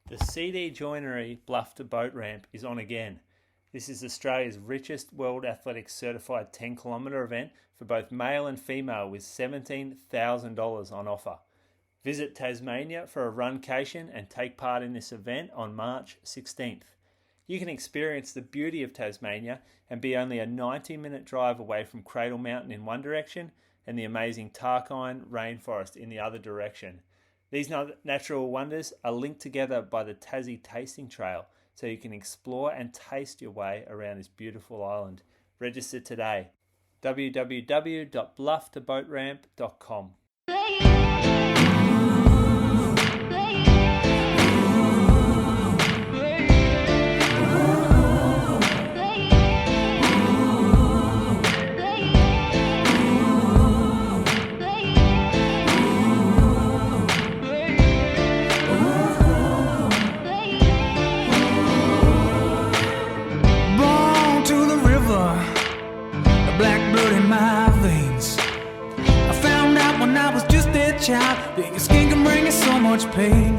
The CD Joinery Bluff to boat ramp is on again. This is Australia's richest World Athletics certified 10 kilometre event for both male and female with $17,000 on offer. Visit Tasmania for a run-cation and take part in this event on March 16th. You can experience the beauty of Tasmania and be only a 90-minute drive away from Cradle Mountain in one direction and the amazing Tarkine rainforest in the other direction. These natural wonders are linked together by the Tassie Tasting Trail, so you can explore and taste your way around this beautiful island. Register today. www.blufftoboatramp.com. Child, that your skin can bring you so much pain.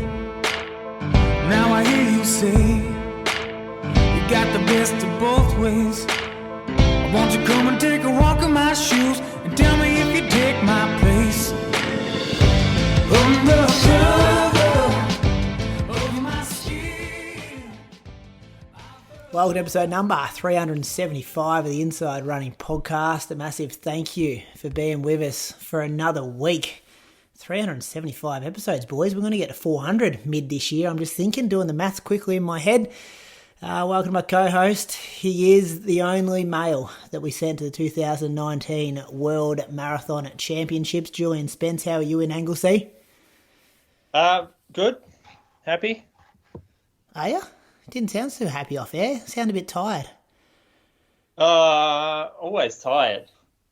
Now I hear you say you got the best of both ways. Won't you come and take a walk in my shoes and tell me if you take my place? Welcome to episode number 375 of the Inside Running Podcast. A massive thank you for being with us for another week. 375 episodes, boys. We're going to get to 400 mid this year. I'm just thinking, doing the maths quickly in my head. Welcome to my co-host. He is the only male that we sent to the 2019 World Marathon Championships. Julian Spence, how are you in Anglesea? Good. Happy. Are you? Didn't sound so happy off air. Sound a bit tired. Always tired.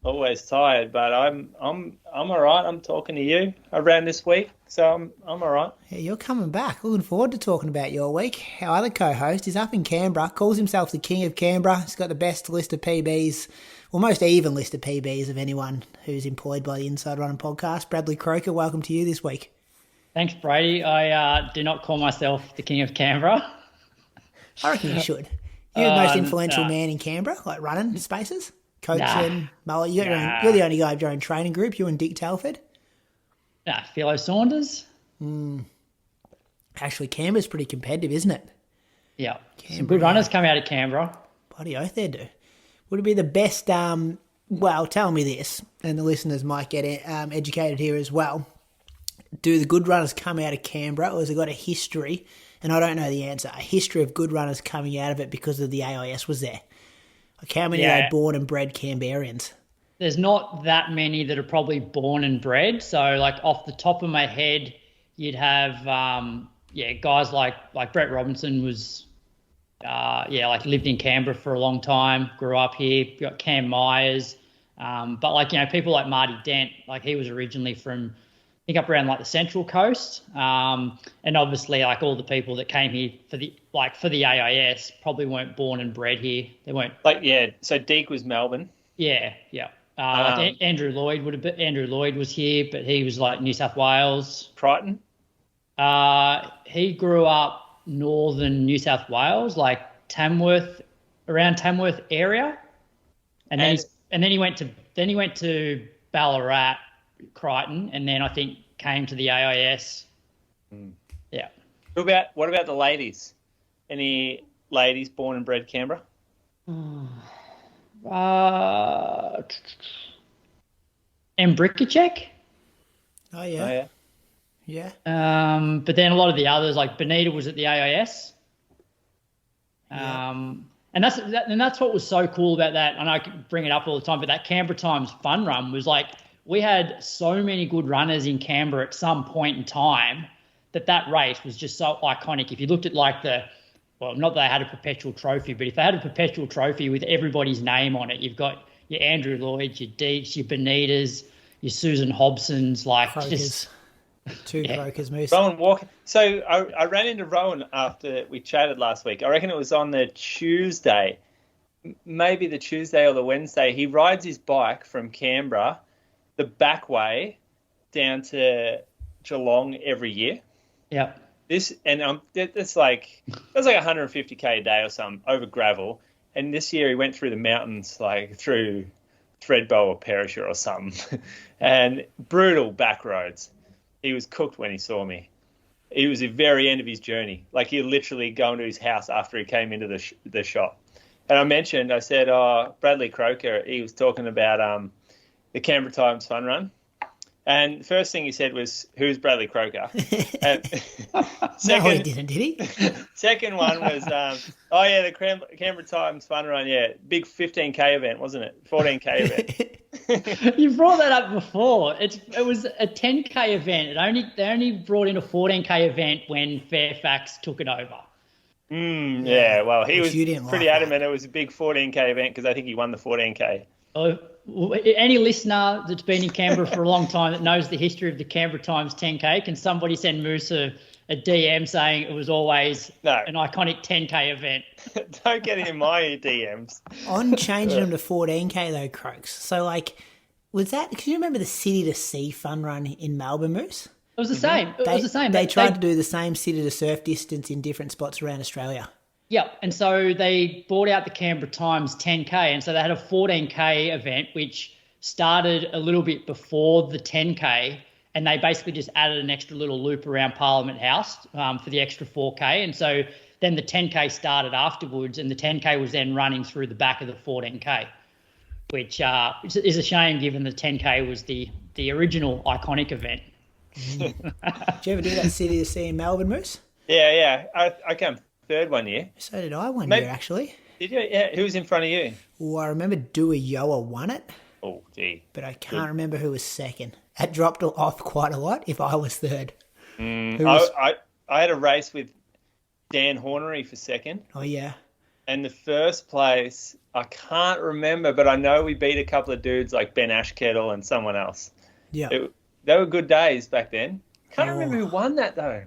Always tired, but I'm all right. I'm talking to you around this week, so I'm all right. Yeah, you're coming back. Looking forward to talking about your week. Our other co-host is up in Canberra, calls himself the King of Canberra. He's got the best list of PBs, or most even list of PBs of anyone who's employed by the Inside Running Podcast. Bradley Croker, welcome to you this week. Thanks, Brady. I do not call myself the King of Canberra. I reckon you should. You're the most influential man in Canberra, like running spaces. Coaching, mullet. You're the only guy of your own training group. You and Dick Telford. Philo Saunders. Actually, Canberra's pretty competitive, isn't it? Yeah. Some good runners come out of Canberra. Bloody oath they do. Would it be the best, well, tell me this, and the listeners might get educated here as well. Do the good runners come out of Canberra, or has it got a history, and I don't know the answer, a history of good runners coming out of it because of the AIS was there? Like how many are born and bred Canberrians? There's not that many that are probably born and bred. So, like, off the top of my head, you'd have, guys like Brett Robinson was, lived in Canberra for a long time, grew up here. You got Cam Myers. But, people like Marty Dent, like, he was originally from, I think, up around, like, the Central Coast. And obviously, like, all the people that came here for the AIS probably weren't born and bred here. They weren't. So Deek was Melbourne. Yeah. Andrew Lloyd Andrew Lloyd was here, but he was, like, New South Wales. Crichton? He grew up northern New South Wales, like Tamworth, around Tamworth area. And then he went to Ballarat, Crichton, and then I think came to the AIS. Yeah. What about the ladies? Any ladies born and bred Canberra? Embrikacek. Oh yeah. Yeah. But then a lot of the others, like Bonita was at the AIS. And that's what was so cool about that. And I can bring it up all the time, but that Canberra Times fun run was like, we had so many good runners in Canberra at some point in time that race was just so iconic. If you looked at not that they had a perpetual trophy, but if they had a perpetual trophy with everybody's name on it, you've got your Andrew Lloyds, your Deeks, your Bonitas, your Susan Hobsons, like Crokers. just two Crokers, Moose. Rowan Walker. So I ran into Rowan after we chatted last week. I reckon it was on the Tuesday, maybe the Tuesday or the Wednesday. He rides his bike from Canberra the back way down to Geelong every year. Yep. that's like 150k a day or something over gravel. And this year he went through the mountains, like through Threadbow or Perisher or something, and brutal back roads. He was cooked when he saw me. He was the very end of his journey. Like he literally going to his house after he came into the shop. And I said, Bradley Croker, he was talking about the Canberra Times Fun Run. And the first thing he said was, "Who's Bradley Croker?" And No, he didn't, did he? Second one was, the Canberra Times Fun Run, big 15k event, wasn't it? 14k event. You brought that up before. It was a 10k event. They only brought in a 14k event when Fairfax took it over. Well, he was pretty adamant that. it was a big 14k event because I think he won the 14k. Any listener that's been in Canberra for a long time that knows the history of the Canberra Times 10K, can somebody send Moose a DM saying it was always an iconic 10K event? Don't get in my DMs. On changing them to 14K though, Croaks. So was that? Can you remember the City to Sea fun run in Melbourne, Moose? It was the same. It was the same. They tried to do the same city to surf distance in different spots around Australia. Yep, and so they bought out the Canberra Times 10K, and so they had a 14K event which started a little bit before the 10K, and they basically just added an extra little loop around Parliament House for the extra 4K, and so then the 10K started afterwards, and the 10K was then running through the back of the 14K, which is a shame given the 10K was the original iconic event. Did you ever do that City to Sea in Melbourne, Moose? Yeah. I came third one year. So did I one year, actually. Did you? Yeah. Who was in front of you? Well, I remember Dua Yoa won it. Oh, gee. But I can't remember who was second. It dropped off quite a lot if I was third. I had a race with Dan Hornery for second. Oh, yeah. And the first place, I can't remember, but I know we beat a couple of dudes like Ben Ashkettle and someone else. Yeah. They were good days back then. Can't remember who won that, though.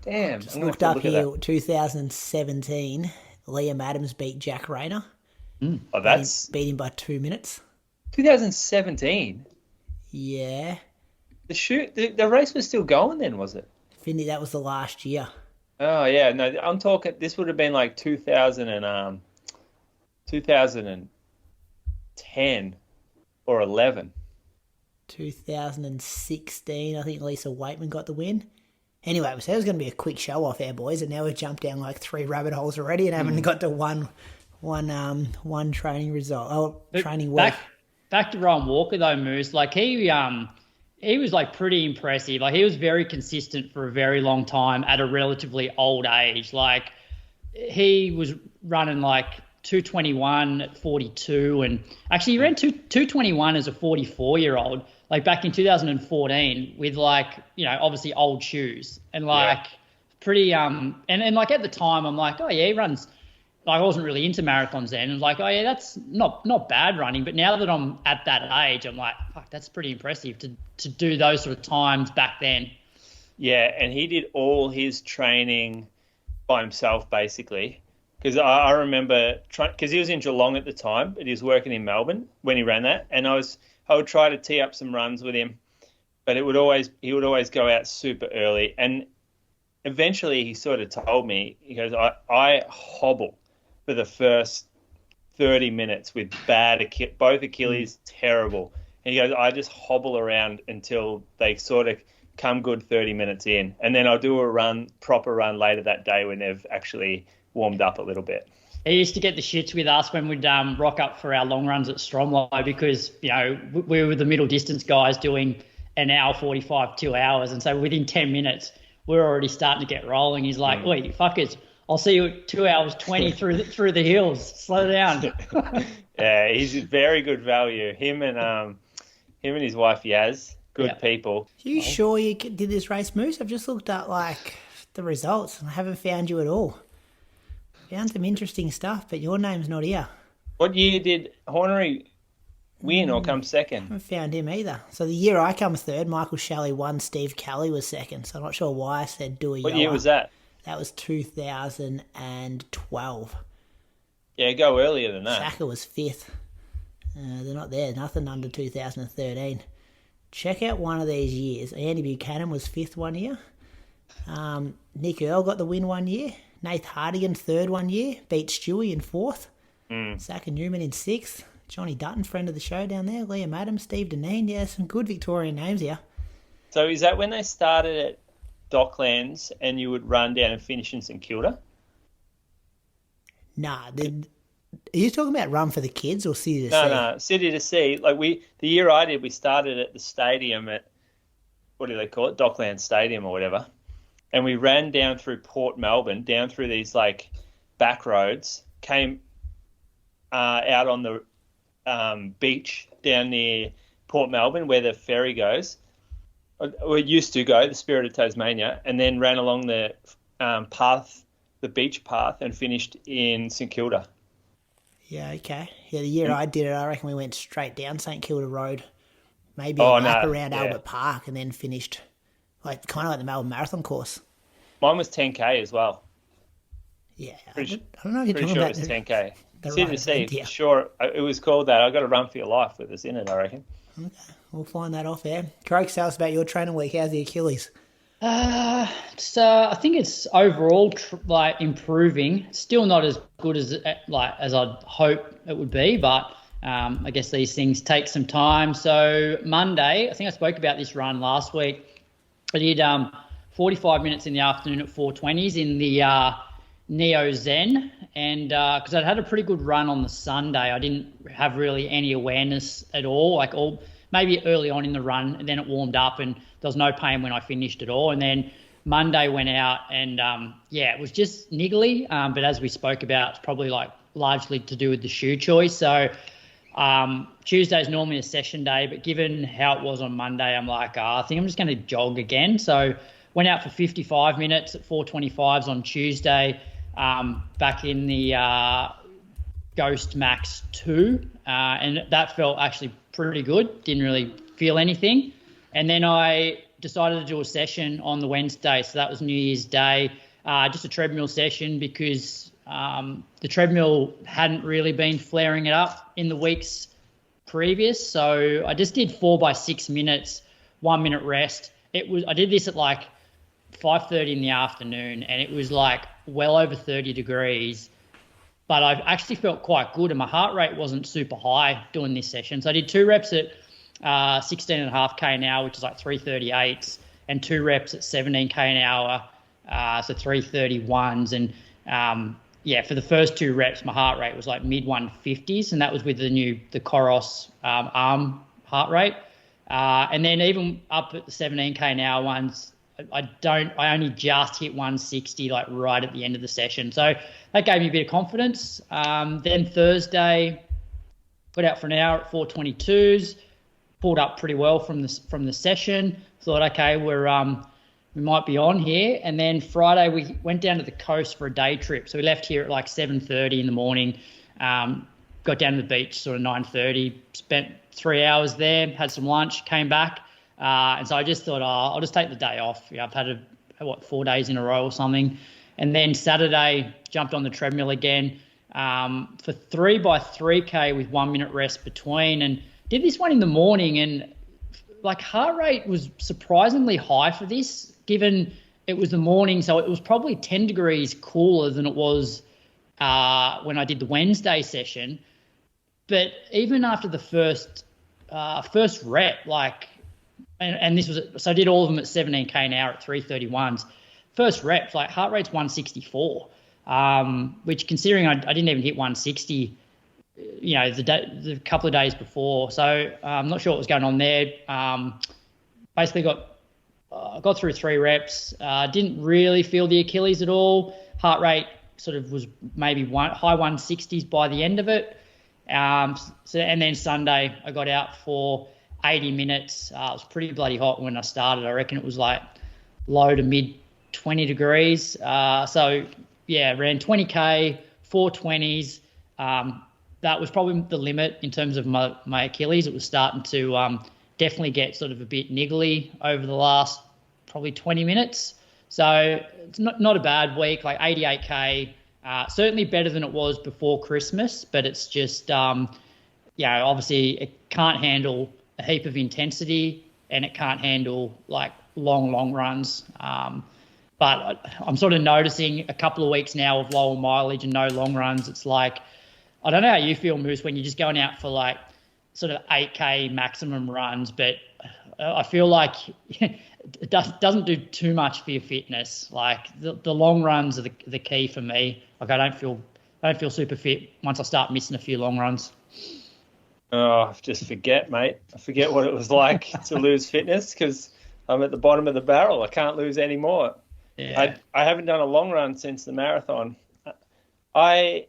Damn. Just looked up here, 2017, Liam Adams beat Jack Rayner. Oh, that's... Beat him by 2 minutes. 2017? Yeah. The race was still going then, was it? Finley, that was the last year. Oh, yeah. No, I'm talking... This would have been like 2010 or 11. 2016, I think Lisa Waitman got the win. Anyway, so it was going to be a quick show off our boys, and now we've jumped down like 3 rabbit holes already and haven't got to one training result. Oh, training week. Back to Ryan Walker though, Moose. Like he was like pretty impressive. Like he was very consistent for a very long time at a relatively old age. Like he was running like 221 at 42, and actually he ran 221 as a 44-year-old. Like back in 2014 with like, obviously old shoes and like pretty, and like at the time I'm like, oh yeah, he runs, like I wasn't really into marathons then. And like, oh yeah, that's not bad running. But now that I'm at that age, I'm like, fuck, that's pretty impressive to do those sort of times back then. Yeah. And he did all his training by himself basically. Because I remember because he was in Geelong at the time, but he was working in Melbourne when he ran that. And I would try to tee up some runs with him, but he would always go out super early. And eventually he sort of told me, he goes, I hobble for the first 30 minutes with both Achilles, terrible. And he goes, I just hobble around until they sort of come good 30 minutes in. And then I'll do a proper run later that day when they've actually warmed up a little bit. He used to get the shits with us when we'd rock up for our long runs at Stromlo because, we were the middle distance guys doing an hour 45, 2 hours. And so within 10 minutes, we're already starting to get rolling. He's like, wait, you fuckers, I'll see you at 2 hours 20 through the hills. Slow down. Yeah, he's a very good value. Him and his wife, Yaz, good people. Are you sure you did this race, Moose? I've just looked at the results and I haven't found you at all. Found some interesting stuff, but your name's not here. What year did Hornery win or come second? I haven't found him either. So the year I come third, Michael Shelley won, Steve Kelly was second. So I'm not sure why I said Dewey. What year was that? That was 2012. Yeah, go earlier than that. Shaka was fifth. They're not there. Nothing under 2013. Check out one of these years. Andy Buchanan was fifth one year. Nick Earl got the win 1 year. Nath Hardigan, 3rd 1 year. Beat Stewie in 4th. Zach Newman in 6th. Johnny Dutton, friend of the show down there. Liam Adams, Steve Deneen. Yeah, some good Victorian names here. So is that when they started at Docklands and you would run down and finish in St Kilda? Nah, are you talking about run for the kids or city to see? No, city to see. Like the year I did, we started at the stadium at, what do they call it? Docklands Stadium or whatever. And we ran down through Port Melbourne, down through these like back roads, came out on the beach down near Port Melbourne where the ferry goes. We used to go, the Spirit of Tasmania, and then ran along the path, the beach path, and finished in St Kilda. Yeah, okay. Yeah, the year I did it, I reckon we went straight down St Kilda Road, maybe a lap around Albert Park, and then finished like kind of like the Melbourne Marathon course. Mine was 10K as well. Yeah, I don't know if you're talking sure about it was 10K. right CDC, sure, it was called that. I got a run for your life with us in it, I reckon. Okay, we'll find that off there. Craig, tell us about your training week. How's the Achilles? I think it's overall improving. Still not as good as I'd hope it would be, but I guess these things take some time. So Monday, I think I spoke about this run last week. I did 45 minutes in the afternoon at 420s in the Neo Zen, and because I'd had a pretty good run on the Sunday, I didn't have really any awareness at all, maybe early on in the run, and then it warmed up and there was no pain when I finished at all. And then Monday went out and, it was just niggly. But as we spoke about, it's probably largely to do with the shoe choice. So Tuesday is normally a session day, but given how it was on Monday, I'm like, I think I'm just going to jog again. So went out for 55 minutes at 425s on Tuesday, back in the Ghost Max 2. And that felt actually pretty good. Didn't really feel anything. And then I decided to do a session on the Wednesday. So that was New Year's Day, just a treadmill session because the treadmill hadn't really been flaring it up in the weeks previous. So I just did 4 by 6 minutes, 1 minute rest. I did this at 5:30 in the afternoon, and it was well over 30 degrees. But I actually felt quite good, and my heart rate wasn't super high doing this session. So I did 2 reps at 16.5K an hour, which is 338s, and 2 reps at 17K an hour, so 331s. And for the first 2 reps, my heart rate was mid 150s, and that was with the Coros arm heart rate. And then even up at the 17K an hour ones, I only just hit 160 right at the end of the session. So that gave me a bit of confidence. Then Thursday, got out for an hour at 422s, pulled up pretty well from the session. Thought, okay, we might be on here. And then Friday we went down to the coast for a day trip. So we left here at 7:30 in the morning, got down to the beach sort of 9:30, spent 3 hours there, had some lunch, came back. And so I just thought, I'll just take the day off. I've had 4 days in a row or something. And then Saturday, jumped on the treadmill again for 3 by 3K with 1 minute rest between, and did this one in the morning. And heart rate was surprisingly high for this, given it was the morning. So it was probably 10 degrees cooler than it was when I did the Wednesday session. But even after the first rep, and this was, so I did all of them at 17K an hour at 331s. First reps, heart rate's 164, which considering I didn't even hit 160, the couple of days before. So I'm not sure what was going on there. Basically got through 3 reps. Didn't really feel the Achilles at all. Heart rate sort of was maybe high 160s by the end of it. And then Sunday I got out for 80 minutes. It was pretty bloody hot when I started. I reckon it was low to mid 20 degrees. Ran 20K, 420s. That was probably the limit in terms of my Achilles. It was starting to definitely get sort of a bit niggly over the last probably 20 minutes. So it's not a bad week, 88K. Certainly better than it was before Christmas, but it's just, obviously it can't handle a heap of intensity, and it can't handle long runs. But I'm sort of noticing a couple of weeks now of lower mileage and no long runs. It's like, I don't know how you feel, Moose, when you're just going out for like sort of 8K maximum runs, but I feel like it doesn't do too much for your fitness. Like the long runs are the key for me. Like I don't feel super fit once I start missing a few long runs. Oh, just forget, mate. I forget what it was like to lose fitness because I'm at the bottom of the barrel. I can't lose any more. Yeah. I haven't done a long run since the marathon. As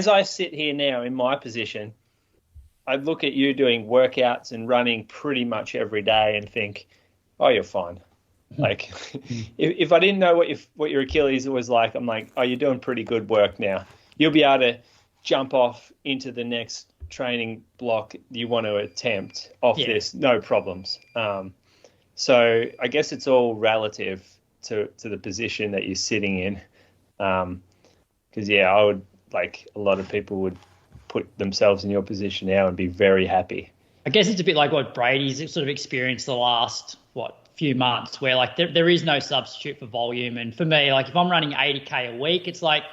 I sit here now in my position, I look at you doing workouts and running pretty much every day and think, oh, you're fine. Like, if I didn't know what your Achilles was like, I'm like, oh, you're doing pretty good work now. You'll be able to jump off into the next training block you want to attempt off this, no problems. So I guess it's all relative to the position that you're sitting in. Because, I would, like a lot of people would put themselves in your position now and be very happy. I guess it's a bit like what Brady's sort of experienced the last, few months where, like, there is no substitute for volume. And for me, like, if I'm running 80K a week, it's like,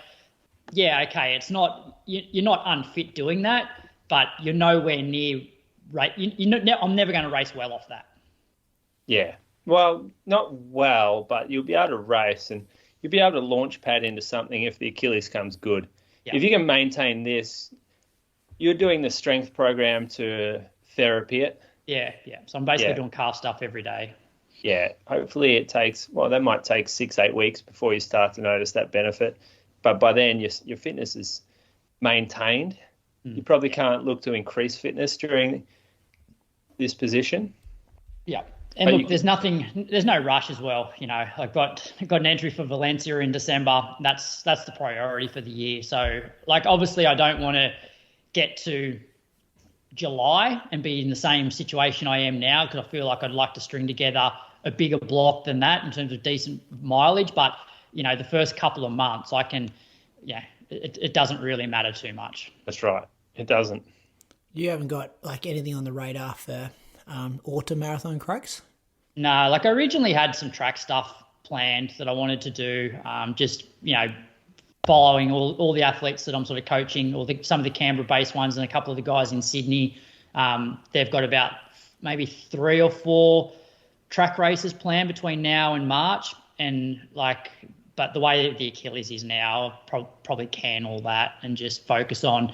it's not, you're not unfit doing that, but you're nowhere near, right? I'm never going to race well off that. Yeah. Well, not well, but you'll be able to race and you'll be able to launch pad into something if the Achilles comes good. Yeah. If you can maintain this, you're doing the strength program to therapy it. Yeah. So I'm basically doing car stuff every day. Yeah. Hopefully that might take 6-8 weeks before you start to notice that benefit. But by then your fitness is maintained. You probably can't look to increase fitness during this position. Yeah. And look, there's no rush as well. I've got an entry for Valencia in December. That's the priority for the year. So, like, obviously I don't want to get to July and be in the same situation I am now because I feel like I'd like to string together a bigger block than that in terms of decent mileage. But, the first couple of months I can, it doesn't really matter too much. That's right. It doesn't. You haven't got, like, anything on the radar for autumn marathon, Croaks? No, like I originally had some track stuff planned that I wanted to do, following all the athletes that I'm sort of coaching, or some of the Canberra-based ones and a couple of the guys in Sydney. They've got about maybe 3 or 4 track races planned between now and March. And but the way the Achilles is now, probably can all that and just focus on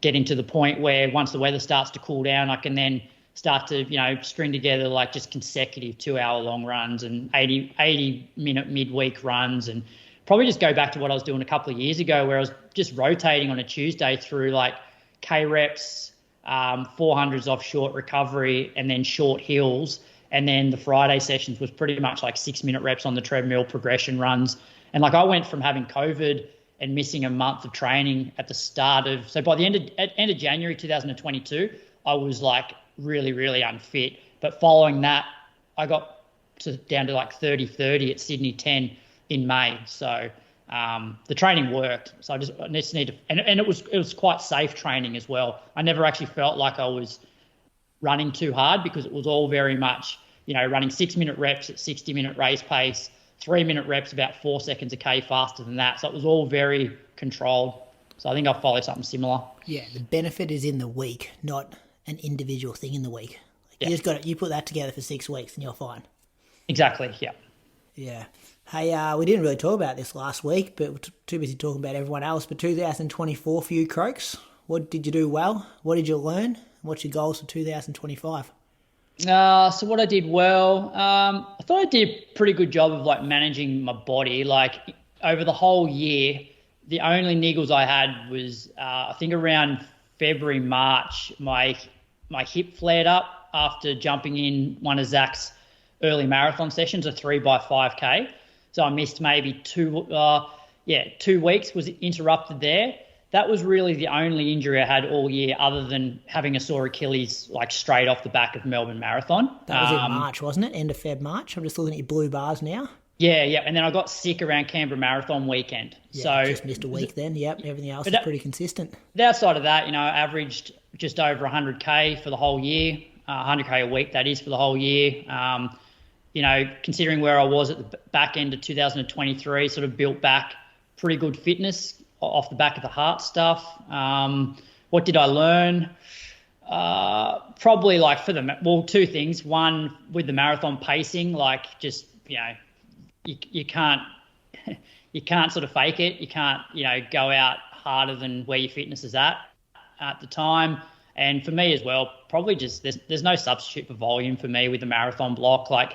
getting to the point where once the weather starts to cool down, I can then start to, string together like just consecutive 2-hour long runs and 80-minute midweek runs, and probably just go back to what I was doing a couple of years ago where I was just rotating on a Tuesday through like K reps, 400s off short recovery and then short hills. And then the Friday sessions was pretty much like 6-minute reps on the treadmill, progression runs. And like I went from having COVID and missing a month of training at the start of, so by the end of January 2022, I was like really, really unfit. But following that, I got down to like 30-30 at Sydney 10 in May. So the training worked. So I just need to, and it was quite safe training as well. I never actually felt like I was running too hard because it was all very much, running 6-minute reps at 60-minute race pace, 3-minute reps about 4 seconds a K faster than that. So it was all very controlled. So I think I'll follow something similar. Yeah, the benefit is in the week, not an individual thing in the week. You put that together for 6 weeks and you're fine. Exactly, yeah. Yeah. Hey, we didn't really talk about this last week, but we're too busy talking about everyone else. But 2024 for you, Croaks, what did you do well? What did you learn? What's your goals for 2025? So what I did well, I thought I did a pretty good job of like managing my body. Like over the whole year, the only niggles I had was I think around February, March, my hip flared up after jumping in one of Zach's early marathon sessions, a 3x5K. So I missed maybe 2 weeks was interrupted there. That was really the only injury I had all year other than having a sore Achilles like straight off the back of Melbourne Marathon. That was in March, wasn't it? End of Feb, March. I'm just looking at your blue bars now. Yeah. And then I got sick around Canberra Marathon weekend. Yeah, so just missed a week then. Yep, everything else is pretty consistent. Outside of that, I averaged just over 100K for the whole year, 100K a week, that is, for the whole year. considering where I was at the back end of 2023, sort of built back pretty good fitness off the back of the heart stuff. What did I learn? Probably two things. One, with the marathon pacing, you can't sort of fake it. You can't, go out harder than where your fitness is at the time. And for me as well, probably just there's no substitute for volume for me with the marathon block. I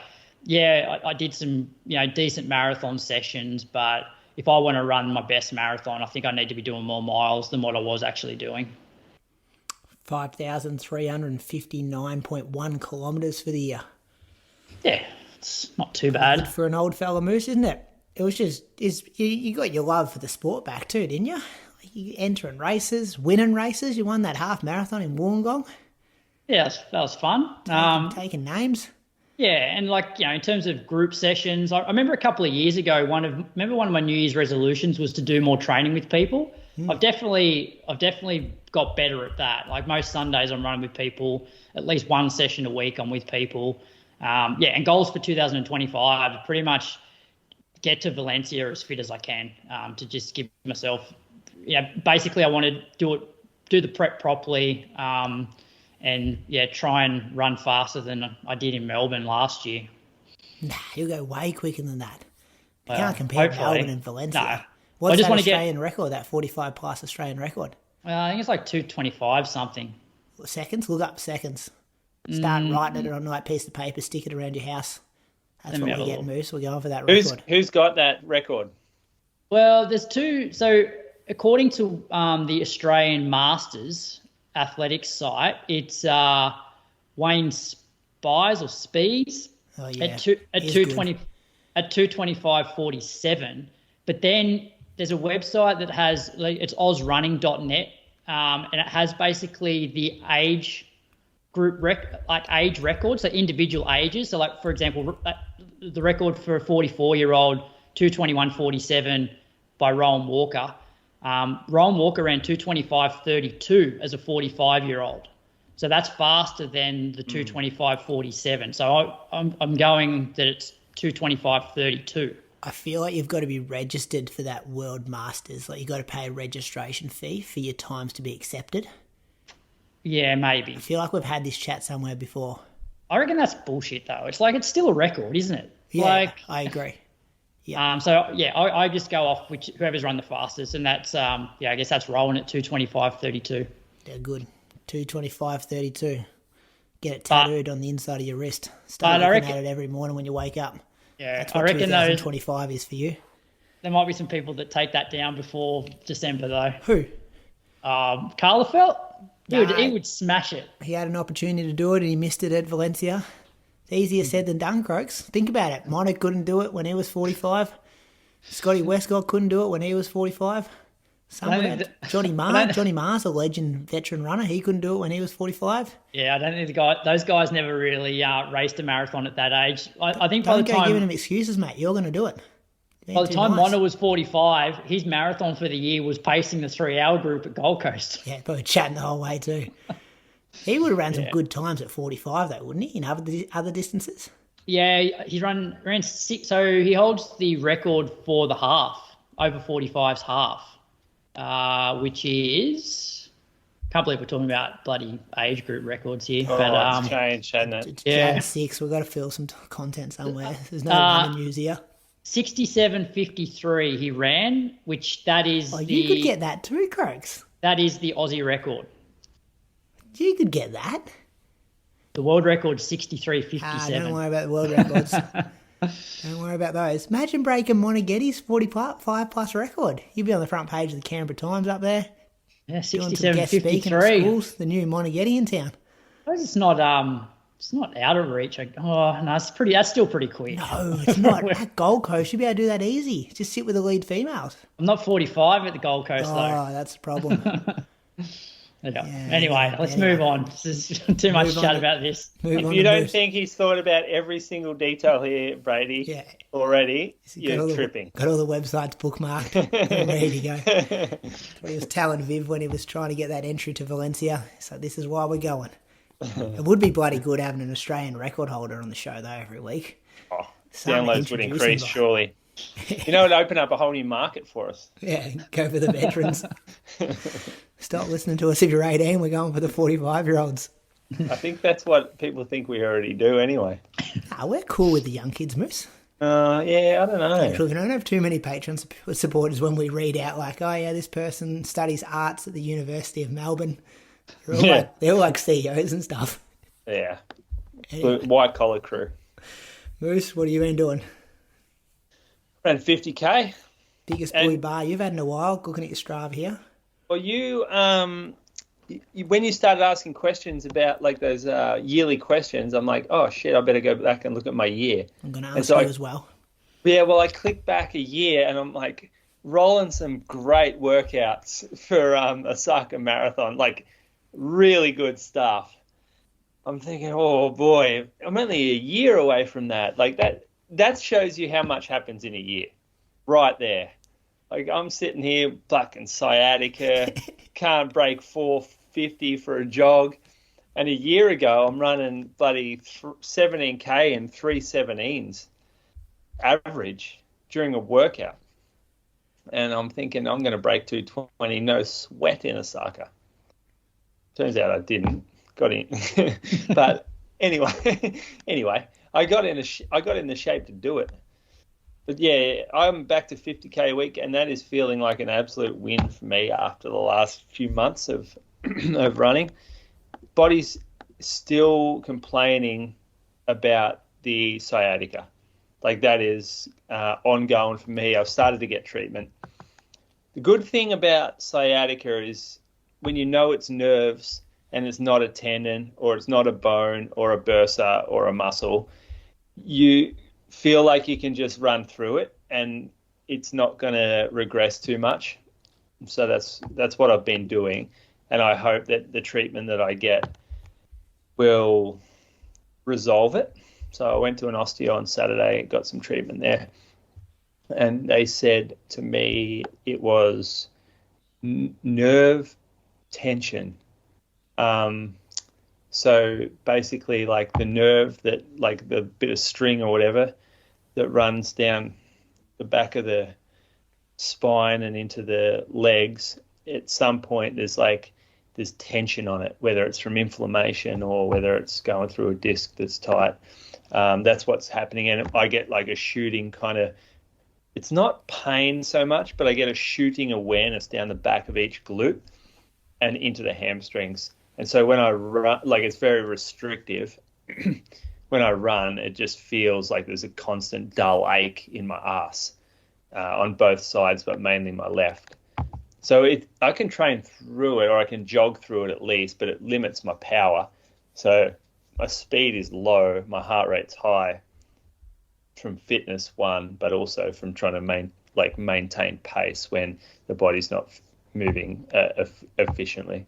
did some, decent marathon sessions, but if I want to run my best marathon, I think I need to be doing more miles than what I was actually doing. 5,359.1 kilometres for the year. Yeah, it's not too bad. Good for an old fella moose, isn't it? It was just, you got your love for the sport back too, didn't you? You entering races, winning races. You won that half marathon in Wollongong. Yeah, that was fun. Taking names. Yeah, and in terms of group sessions, I remember a couple of years ago, one of my New Year's resolutions was to do more training with people. I've definitely got better at that. Like most Sundays I'm running with people, at least one session a week I'm with people. And goals for 2025 pretty much get to Valencia as fit as I can, to just give myself, basically I want to do the prep properly, try and run faster than I did in Melbourne last year. Nah, you'll go way quicker than that. You can't compare Melbourne and Valencia. No. What's that Australian record, that 45 plus Australian record? I think it's like 2:25 something. Seconds? Look up seconds. Start writing it on a piece of paper, stick it around your house. That's what we get, Moose. We're going for that record. Who's got that record? Well, there's two. So according to the Australian Masters athletics site, it's Wayne Spies or Spees at 2:25.47. But then there's a website that has, it's ozrunning.net, and it has basically the age group age records, so individual ages. So for example, the record for a 44-year-old, 2:21.47 by Rowan Walker. Rowan Walker ran 2:25.32 as a 45-year-old. So that's faster than the 2:25.47. So I'm going that it's 2:25.32. I feel like you've got to be registered for that World Masters. You've got to pay a registration fee for your times to be accepted. Yeah, maybe. I feel like we've had this chat somewhere before. I reckon that's bullshit, though. It's it's still a record, isn't it? Yeah, I agree. Yeah. I just go off whoever's run the fastest, and that's I guess that's rolling at 2:25.32. Yeah, good. 2:25.32. Get it tattooed on the inside of your wrist. Start looking at it every morning when you wake up. Yeah, that's what I reckon 2025 is for you. There might be some people that take that down before December, though. Who? Carlefelt? He would smash it. He had an opportunity to do it and he missed it at Valencia. It's easier said than done, Croaks. Think about it. Mono couldn't do it when he was 45. Scotty Westcott couldn't do it when he was 45. Johnny Marr's a legend veteran runner. He couldn't do it when he was 45. Yeah, I don't think those guys never really raced a marathon at that age. I think by the time... Don't go giving him excuses, mate. You're going to do it. By the time Mono was 45, his marathon for the year was pacing the 3-hour group at Gold Coast. Yeah, probably chatting the whole way too. He would have ran some good times at 45 though, wouldn't he, in other distances? Yeah, he ran 6. So he holds the record for the half, over 45's half. Which is, can't believe we're talking about bloody age group records here. It's changed, hasn't it? Jan 6, we've got to fill some content somewhere. There's no running news here. 67.53 he ran, which that is you could get that too, Croaks. That is the Aussie record. You could get that. The world record 63.57. Don't worry about the world records. Don't worry about those. Imagine breaking Moneghetti's 45 plus record. You'd be on the front page of the Canberra Times up there. Yeah, 67.53. Schools, the new Moneghetti in town. I suppose it's not out of reach. That's still pretty quick. No, it's not. At Gold Coast, you'd be able to do that easy. Just sit with the lead females. I'm not 45 at the Gold Coast though. Oh, that's the problem. Anyway, let's move on. This is too much chat about this. If you don't think he's thought about every single detail here, Brady, already, you're tripping. Got all the websites bookmarked and ready to go. He was telling Viv when he was trying to get that entry to Valencia. So this is why we're going. It would be bloody good having an Australian record holder on the show though every week. downloads would increase, by. surely. You know, it'd open up a whole new market for us. Yeah, go for the veterans. Stop listening to us if you're 18. We're going for the 45-year-olds. I think that's what people think we already do anyway. We're cool with the young kids, Moose. Yeah, I don't know. Actually, we don't have too many Patreon supporters when we read out like, oh yeah, this person studies arts at the University of Melbourne. They're all like CEOs and stuff. Yeah. Anyway. The white collar crew. Moose, what have you been doing? Around 50k. Biggest buoy bar you've had in a while, looking at your Strava here. Well, you when you started asking questions about like those yearly questions, I'm like, oh shit, I better go back and look at my year. I'm going to ask you as well. Yeah, well, I clicked back a year and I'm like rolling some great workouts for Osaka Marathon, like really good stuff. I'm thinking, oh boy, I'm only a year away from that. Like that shows you how much happens in a year, right there. Like I'm sitting here, fucking sciatica, can't break 450 for a jog. And a year ago, I'm running bloody 17k and 3:17s average during a workout. And I'm thinking I'm going to break 220, no sweat in Osaka. Turns out I didn't. Got in. But anyway, I got in the shape to do it. But yeah, I'm back to 50k a week, and that is feeling like an absolute win for me after the last few months of running. Body's still complaining about the sciatica. Like that is ongoing for me. I've started to get treatment. The good thing about sciatica is when you know it's nerves and it's not a tendon or it's not a bone or a bursa or a muscle, you feel like you can just run through it and it's not going to regress too much. So that's what I've been doing, and I hope that the treatment that I get will resolve it. So I went to an osteo on Saturday, got some treatment there, and they said to me it was nerve tension. So basically like the nerve that, like the bit of string or whatever that runs down the back of the spine and into the legs, at some point there's tension on it, whether it's from inflammation or whether it's going through a disc that's tight. That's what's happening. And I get like a shooting kind of, it's not pain so much, but I get a shooting awareness down the back of each glute and into the hamstrings. And so when I run, like it's very restrictive. When I run, it just feels like there's a constant dull ache in my ass on both sides, but mainly my left. So I can train through it, or I can jog through it at least, but it limits my power. So my speed is low, my heart rate's high from fitness, one, but also from trying to maintain pace when the body's not moving efficiently.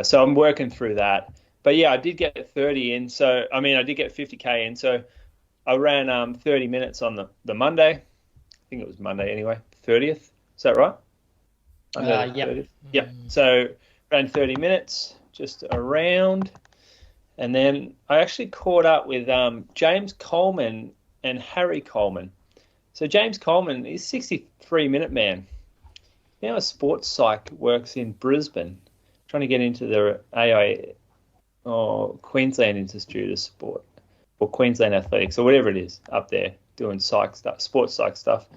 So I'm working through that. But yeah, I did get 30 in. So, I did get 50K in. So I ran 30 minutes on the Monday. I think it was Monday anyway, 30th. Is that right? Yeah. Yep. So ran 30 minutes just around. And then I actually caught up with James Coleman and Harry Coleman. So James Coleman is 63-minute man. Now a sports psych works in Brisbane, trying to get into the AI or Queensland Institute of Sport or Queensland Athletics or whatever it is up there doing psych stuff, sports psych stuff.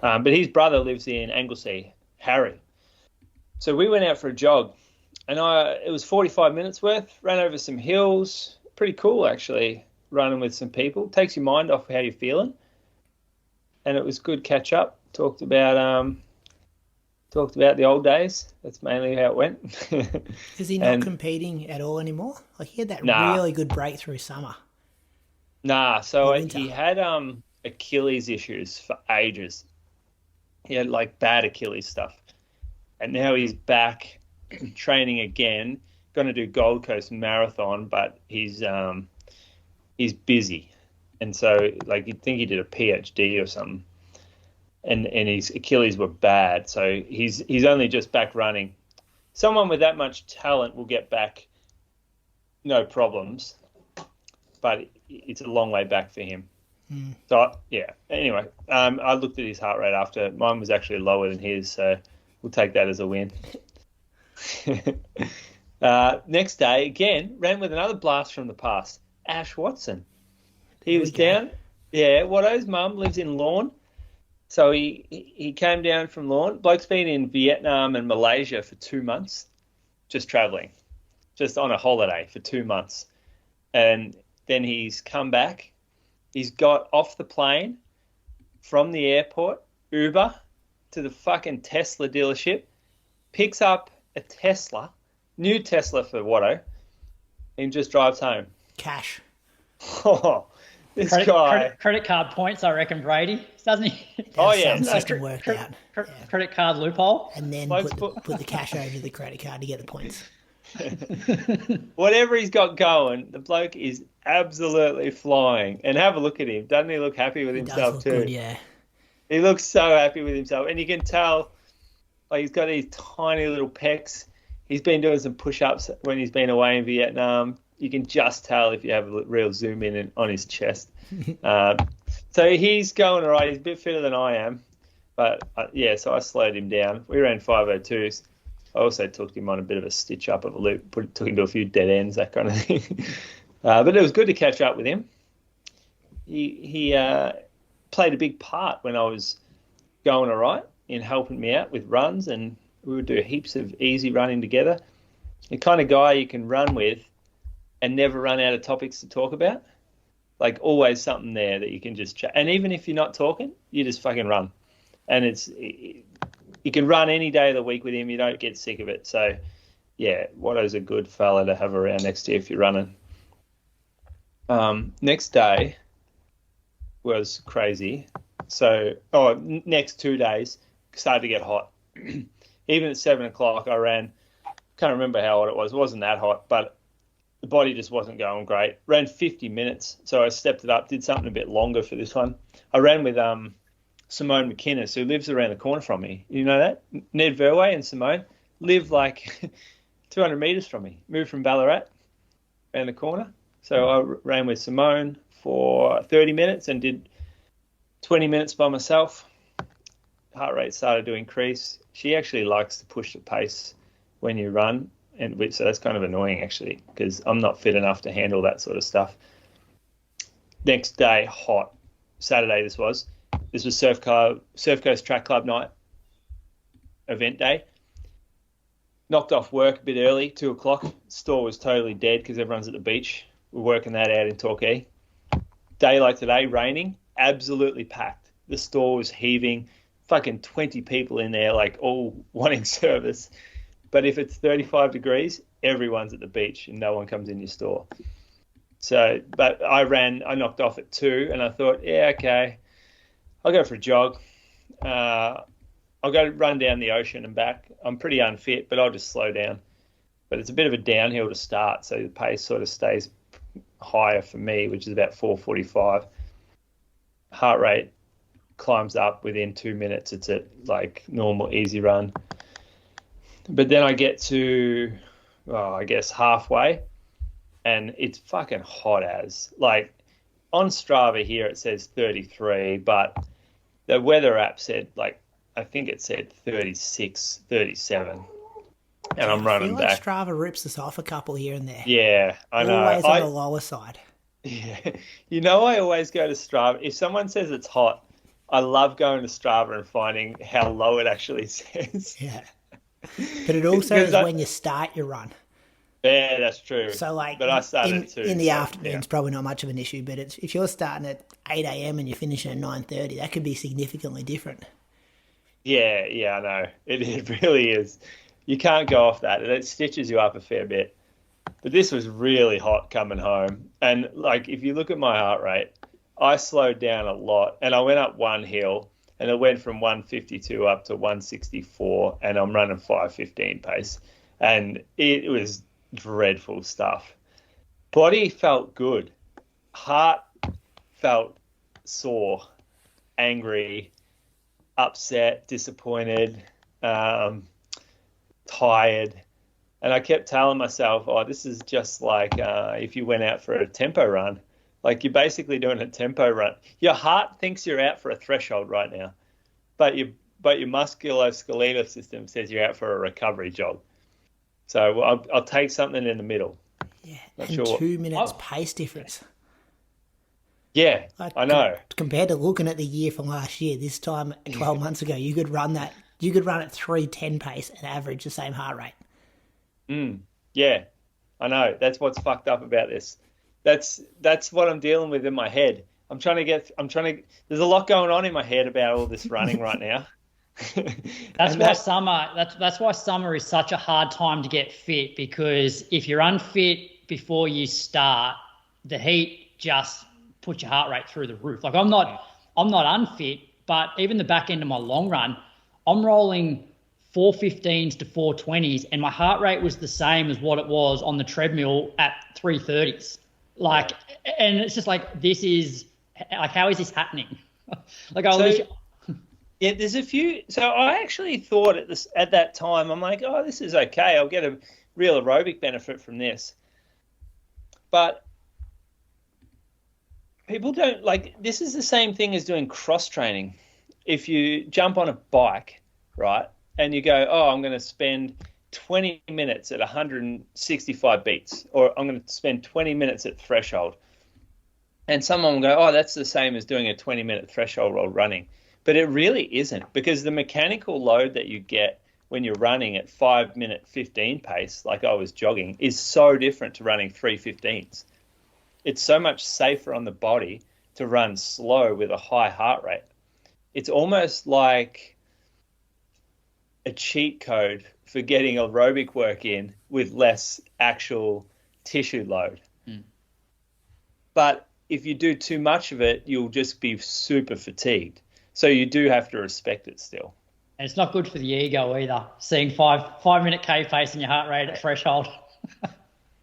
But his brother lives in Anglesea, Harry. So we went out for a jog, and it was 45 minutes worth, ran over some hills. Pretty cool, actually, running with some people. Takes your mind off how you're feeling. And it was good catch up. Talked about the old days. That's mainly how it went. Is he not competing at all anymore? Like he had that really good breakthrough summer. Nah, so he had Achilles issues for ages. He had like bad Achilles stuff. And now he's back training again, going to do Gold Coast Marathon, but he's busy. And so like you'd think he did a PhD or something. And his Achilles were bad, so he's only just back running. Someone with that much talent will get back, no problems, but it's a long way back for him. So, yeah. Anyway, I looked at his heart rate after. Mine was actually lower than his, so we'll take that as a win. Next day, again, ran with another blast from the past, Ash Watson. He was down. Yeah, Watto's mum lives in Lorne. So he came down from Lorne. Bloke's been in Vietnam and Malaysia for 2 months, just travelling, just on a holiday for 2 months. And then he's come back. He's got off the plane from the airport, Uber to the fucking Tesla dealership, picks up a Tesla, new Tesla for Watto, and just drives home. Cash. Oh, this guy. Credit card points, I reckon, Brady. Doesn't he? Oh, yeah. Some system worked out. Credit card loophole. And then put the cash over the credit card to get the points. Whatever he's got going, the bloke is absolutely flying. And have a look at him. Doesn't he look happy with himself too? Good, yeah. He looks so happy with himself. And you can tell, like, he's got these tiny little pecs. He's been doing some push-ups when he's been away in Vietnam. You can just tell if you have a real zoom in on his chest. So he's going all right. He's a bit fitter than I am. But, so I slowed him down. We ran 5:02s. I also took him on a bit of a stitch-up of a loop, took him to a few dead ends, that kind of thing. But it was good to catch up with him. He played a big part when I was going all right in helping me out with runs, and we would do heaps of easy running together. The kind of guy you can run with and never run out of topics to talk about. Like, always something there that you can just chat. And even if you're not talking, you just fucking run. And you can run any day of the week with him. You don't get sick of it. So, yeah, Watto's a good fella to have around next to you if you're running. Next day was crazy. So, next 2 days started to get hot. Even at 7 o'clock, I ran. Can't remember how hot it was. It wasn't that hot, but the body just wasn't going great. Ran 50 minutes, so I stepped it up, did something a bit longer for this one. I ran with Simone McInnes, who lives around the corner from me. You know that? Ned Verway and Simone live like 200 metres from me. Moved from Ballarat around the corner. So I ran with Simone for 30 minutes and did 20 minutes by myself. Heart rate started to increase. She actually likes to push the pace when you run, so that's kind of annoying actually, because I'm not fit enough to handle that sort of stuff. Next day, hot. Saturday this was Surf Coast Track Club night event day. Knocked off work a bit early, 2 o'clock. Store was totally dead because everyone's at the beach. We're working that out in Torquay. Day like today, raining, absolutely packed. The store was heaving, fucking 20 people in there, like all wanting service. But if it's 35 degrees, everyone's at the beach and no one comes in your store. So, but I knocked off at 2 and I thought, yeah, okay, I'll go for a jog. I'll go run down the ocean and back. I'm pretty unfit, but I'll just slow down. But it's a bit of a downhill to start, so the pace sort of stays higher for me, which is about 4:45. Heart rate climbs up within 2 minutes. It's at like normal easy run. But then I get to, I guess halfway, and it's fucking hot as. Like, on Strava here it says 33, but the weather app said, like, I think it said 36, 37. And I'm running back. Strava rips us off a couple here and there. Yeah, I know. Always on the lower side. Yeah. You know, I always go to Strava. If someone says it's hot, I love going to Strava and finding how low it actually says. Yeah. But it also is when you start your run. Yeah, that's true. So, like, but I started in the afternoon, it's probably not much of an issue. But if you're starting at 8 a.m. and you're finishing at 9:30, that could be significantly different. Yeah, I know. It really is. You can't go off that. It stitches you up a fair bit. But this was really hot coming home. And, like, if you look at my heart rate, I slowed down a lot. And I went up one hill, and it went from 152 up to 164, and I'm running 5:15 pace. And it was dreadful stuff. Body felt good. Heart felt sore, angry, upset, disappointed, tired. And I kept telling myself, this is just like if you went out for a tempo run. Like you're basically doing a tempo run. Your heart thinks you're out for a threshold right now, but your musculoskeletal system says you're out for a recovery jog. So I'll take something in the middle. Yeah, Not and sure 2 minutes pace difference. Yeah, Like, I know. Compared to looking at the year from last year, this time 12 months ago, you could run that. You could run at 3:10 pace and average the same heart rate. Yeah, I know. That's what's fucked up about this. That's what I'm dealing with in my head. There's a lot going on in my head about all this running right now. That's why summer is such a hard time to get fit, because if you're unfit before you start, the heat just puts your heart rate through the roof. Like I'm not unfit, but even the back end of my long run, I'm rolling 4:15s to 4:20s, and my heart rate was the same as what it was on the treadmill at 3:30s. Like, and it's just like, this is like, how is this happening? Like, yeah, there's a few. So I actually thought at that time, I'm like, oh, this is okay. I'll get a real aerobic benefit from this. But people don't like. This is the same thing as doing cross training. If you jump on a bike, right, and you go, oh, I'm going to spend 20 minutes at 165 beats, or I'm going to spend 20 minutes at threshold. And someone will go, oh, that's the same as doing a 20-minute threshold while running. But it really isn't, because the mechanical load that you get when you're running at 5-minute 15 pace, like I was jogging, is so different to running 3:15s. It's so much safer on the body to run slow with a high heart rate. It's almost like a cheat code for getting aerobic work in with less actual tissue load. But if you do too much of it, you'll just be super fatigued. So you do have to respect it still. And it's not good for the ego either, seeing 5-minute K pace and your heart rate at threshold.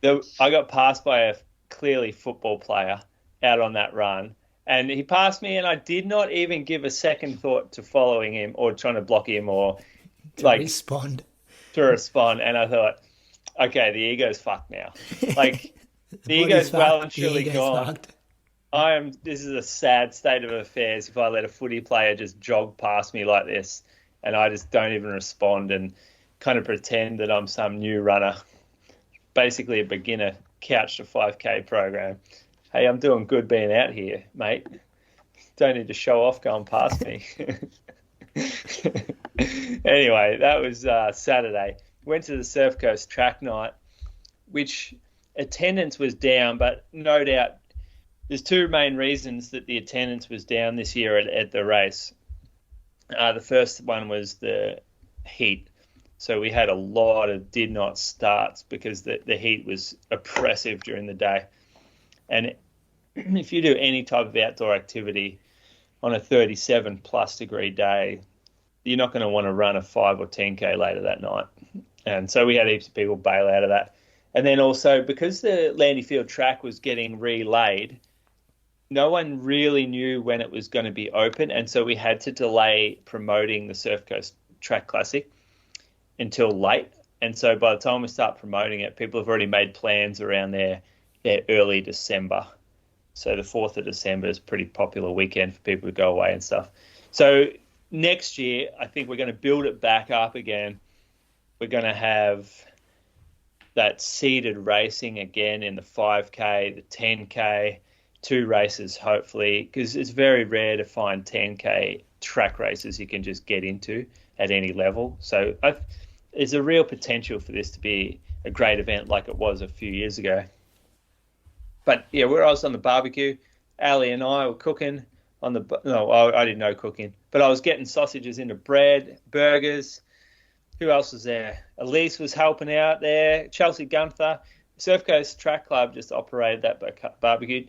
I got passed by a clearly football player out on that run, and he passed me, and I did not even give a second thought to following him or trying to block him or to respond. And I thought, okay, the ego's fucked now. Like the ego's well and truly gone. This is a sad state of affairs if I let a footy player just jog past me like this and I just don't even respond and kind of pretend that I'm some new runner, basically a beginner couch to 5K program. Hey, I'm doing good being out here, mate. Don't need to show off going past me. Anyway, that was Saturday. Went to the Surf Coast track night, which attendance was down, but no doubt there's two main reasons that the attendance was down this year at the race. The first one was the heat. So we had a lot of did not starts because the heat was oppressive during the day. And if you do any type of outdoor activity on a 37 plus degree day, you're not going to want to run a 5 or 10K later that night. And so we had heaps of people bail out of that. And then also because the Landyfield track was getting relaid, no one really knew when it was going to be open. And so we had to delay promoting the Surf Coast Track Classic until late. And so by the time we start promoting it, people have already made plans around their early December. So the 4th of December is a pretty popular weekend for people to go away and stuff. So next year, I think we're going to build it back up again. We're going to have that seeded racing again in the 5K, the 10K, 2 races hopefully, because it's very rare to find 10K track races you can just get into at any level. So there's a real potential for this to be a great event like it was a few years ago. But yeah, where I was on the barbecue, Ali and I were cooking on the. No, I didn't know cooking, but I was getting sausages into bread, burgers. Who else was there? Elise was helping out there. Chelsea Gunther, Surf Coast Track Club just operated that barbecue.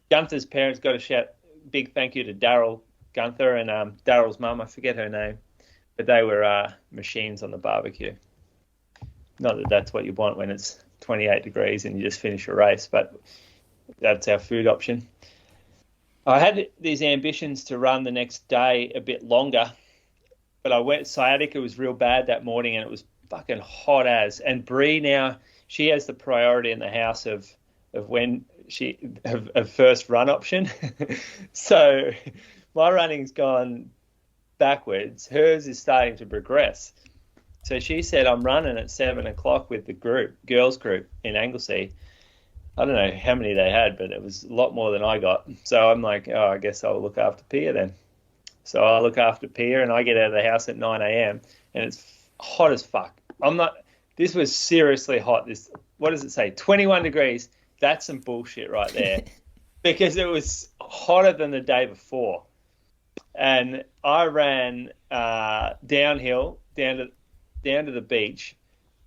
Gunther's parents got a shout. Big thank you to Daryl Gunther and Daryl's mum. I forget her name, but they were machines on the barbecue. Not that that's what you want when it's 28 degrees and you just finish a race, but that's our food option. I had these ambitions to run the next day a bit longer, but I went, sciatica was real bad that morning and it was fucking hot as. And Bree now, she has the priority in the house of when a first run option. So my running's gone backwards. Hers is starting to progress. So she said, I'm running at 7 o'clock with the girls group in Anglesey. I don't know how many they had, but it was a lot more than I got. So I'm like, oh, I guess I'll look after Pia then. So I look after Pia, and I get out of the house at 9 a.m. and it's hot as fuck. This was seriously hot. What does it say? 21 degrees. That's some bullshit right there. Because it was hotter than the day before. And I ran downhill, down to the beach,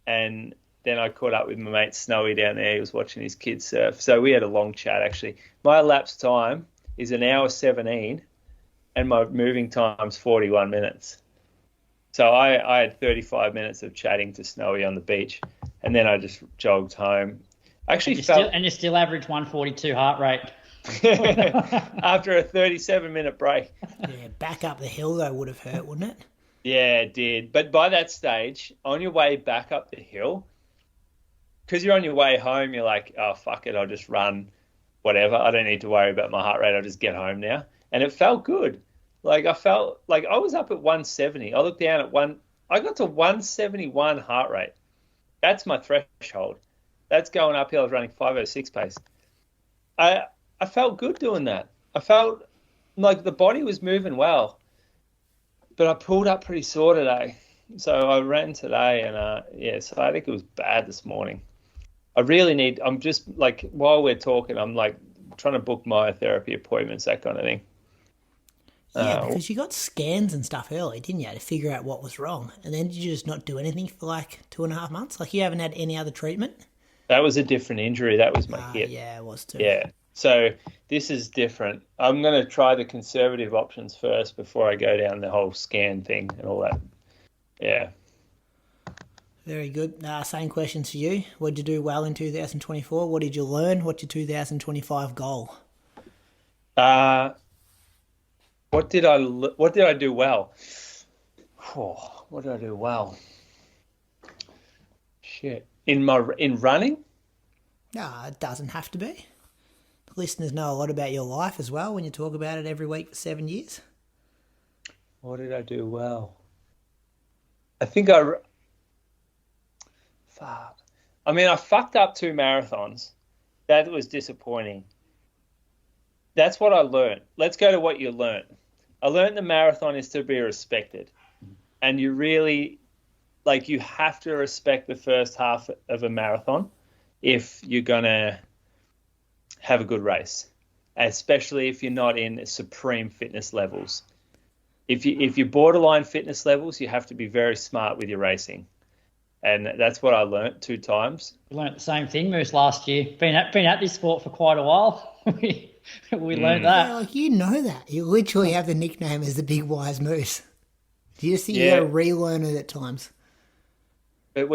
and then I caught up with my mate Snowy down there. He was watching his kids surf. So we had a long chat, actually. My elapsed time is 1 hour 17, and my moving time's 41 minutes. So I had 35 minutes of chatting to Snowy on the beach, and then I just jogged home. And you still average 142 heart rate. After a 37-minute break. Yeah, back up the hill, though, would have hurt, wouldn't it? Yeah, it did. But by that stage, on your way back up the hill, because you're on your way home, you're like, oh, fuck it, I'll just run whatever. I don't need to worry about my heart rate. I'll just get home now. And it felt good. Like, I felt like I was up at 170. I looked down at I got to 171 heart rate. That's my threshold. That's going uphill. I was running 5:06 pace. I felt good doing that. I felt like the body was moving well. But I pulled up pretty sore today. So I ran today, and so I think it was bad this morning. I'm just like, while we're talking, I'm like trying to book my therapy appointments, that kind of thing. Yeah, because you got scans and stuff early, didn't you, to figure out what was wrong? And then did you just not do anything for like 2.5 months? Like, you haven't had any other treatment? That was a different injury. That was my hip. Yeah, it was too. Yeah. So this is different. I'm going to try the conservative options first before I go down the whole scan thing and all that. Yeah. Very good. Same questions for you. What did you do well in 2024? What did you learn? What's your 2025 goal? What did I do well? Oh, what did I do well? Shit. In running? No, it doesn't have to be. The listeners know a lot about your life as well when you talk about it every week for 7 years. What did I do well? I think I fucked up 2 marathons. That was disappointing. That's what I learned. Let's go to what you learned. I learned the marathon is to be respected. And you really, you have to respect the first half of a marathon if you're going to have a good race, especially if you're not in supreme fitness levels. If you're borderline fitness levels, you have to be very smart with your racing. And that's what I learnt 2 times. We learnt the same thing, Moose, last year. Been at this sport for quite a while. we learnt that. Yeah, you know that. You literally have the nickname as the Big Wise Moose. Do you just think you got to relearn it at times? But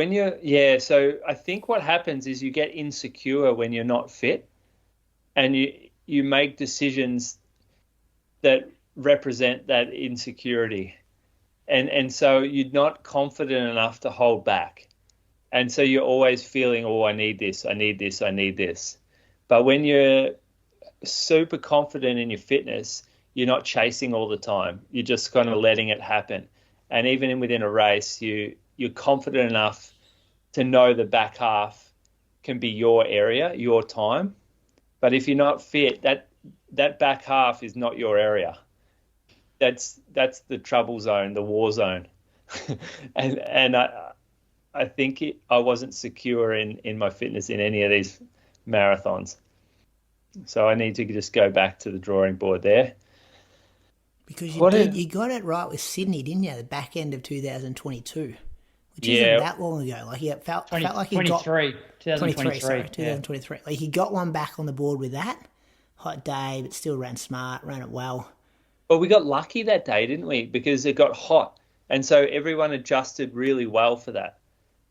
so I think what happens is you get insecure when you're not fit, and you make decisions that represent that insecurity. And so you're not confident enough to hold back. And so you're always feeling, oh, I need this, I need this, I need this. But when you're super confident in your fitness, you're not chasing all the time. You're just kind of letting it happen. And even within a race, you're confident enough to know the back half can be your area, your time. But if you're not fit, that back half is not your area. That's the trouble zone, the war zone. and I think I wasn't secure in my fitness in any of these marathons. So I need to just go back to the drawing board there. Because you got it right with Sydney, didn't you? The back end of 2022, which isn't that long ago. Like, it felt like you got 2023. Like, he got one back on the board with that. Hot day, but still ran smart, ran it well. Well, we got lucky that day, didn't we? Because it got hot, and so everyone adjusted really well for that.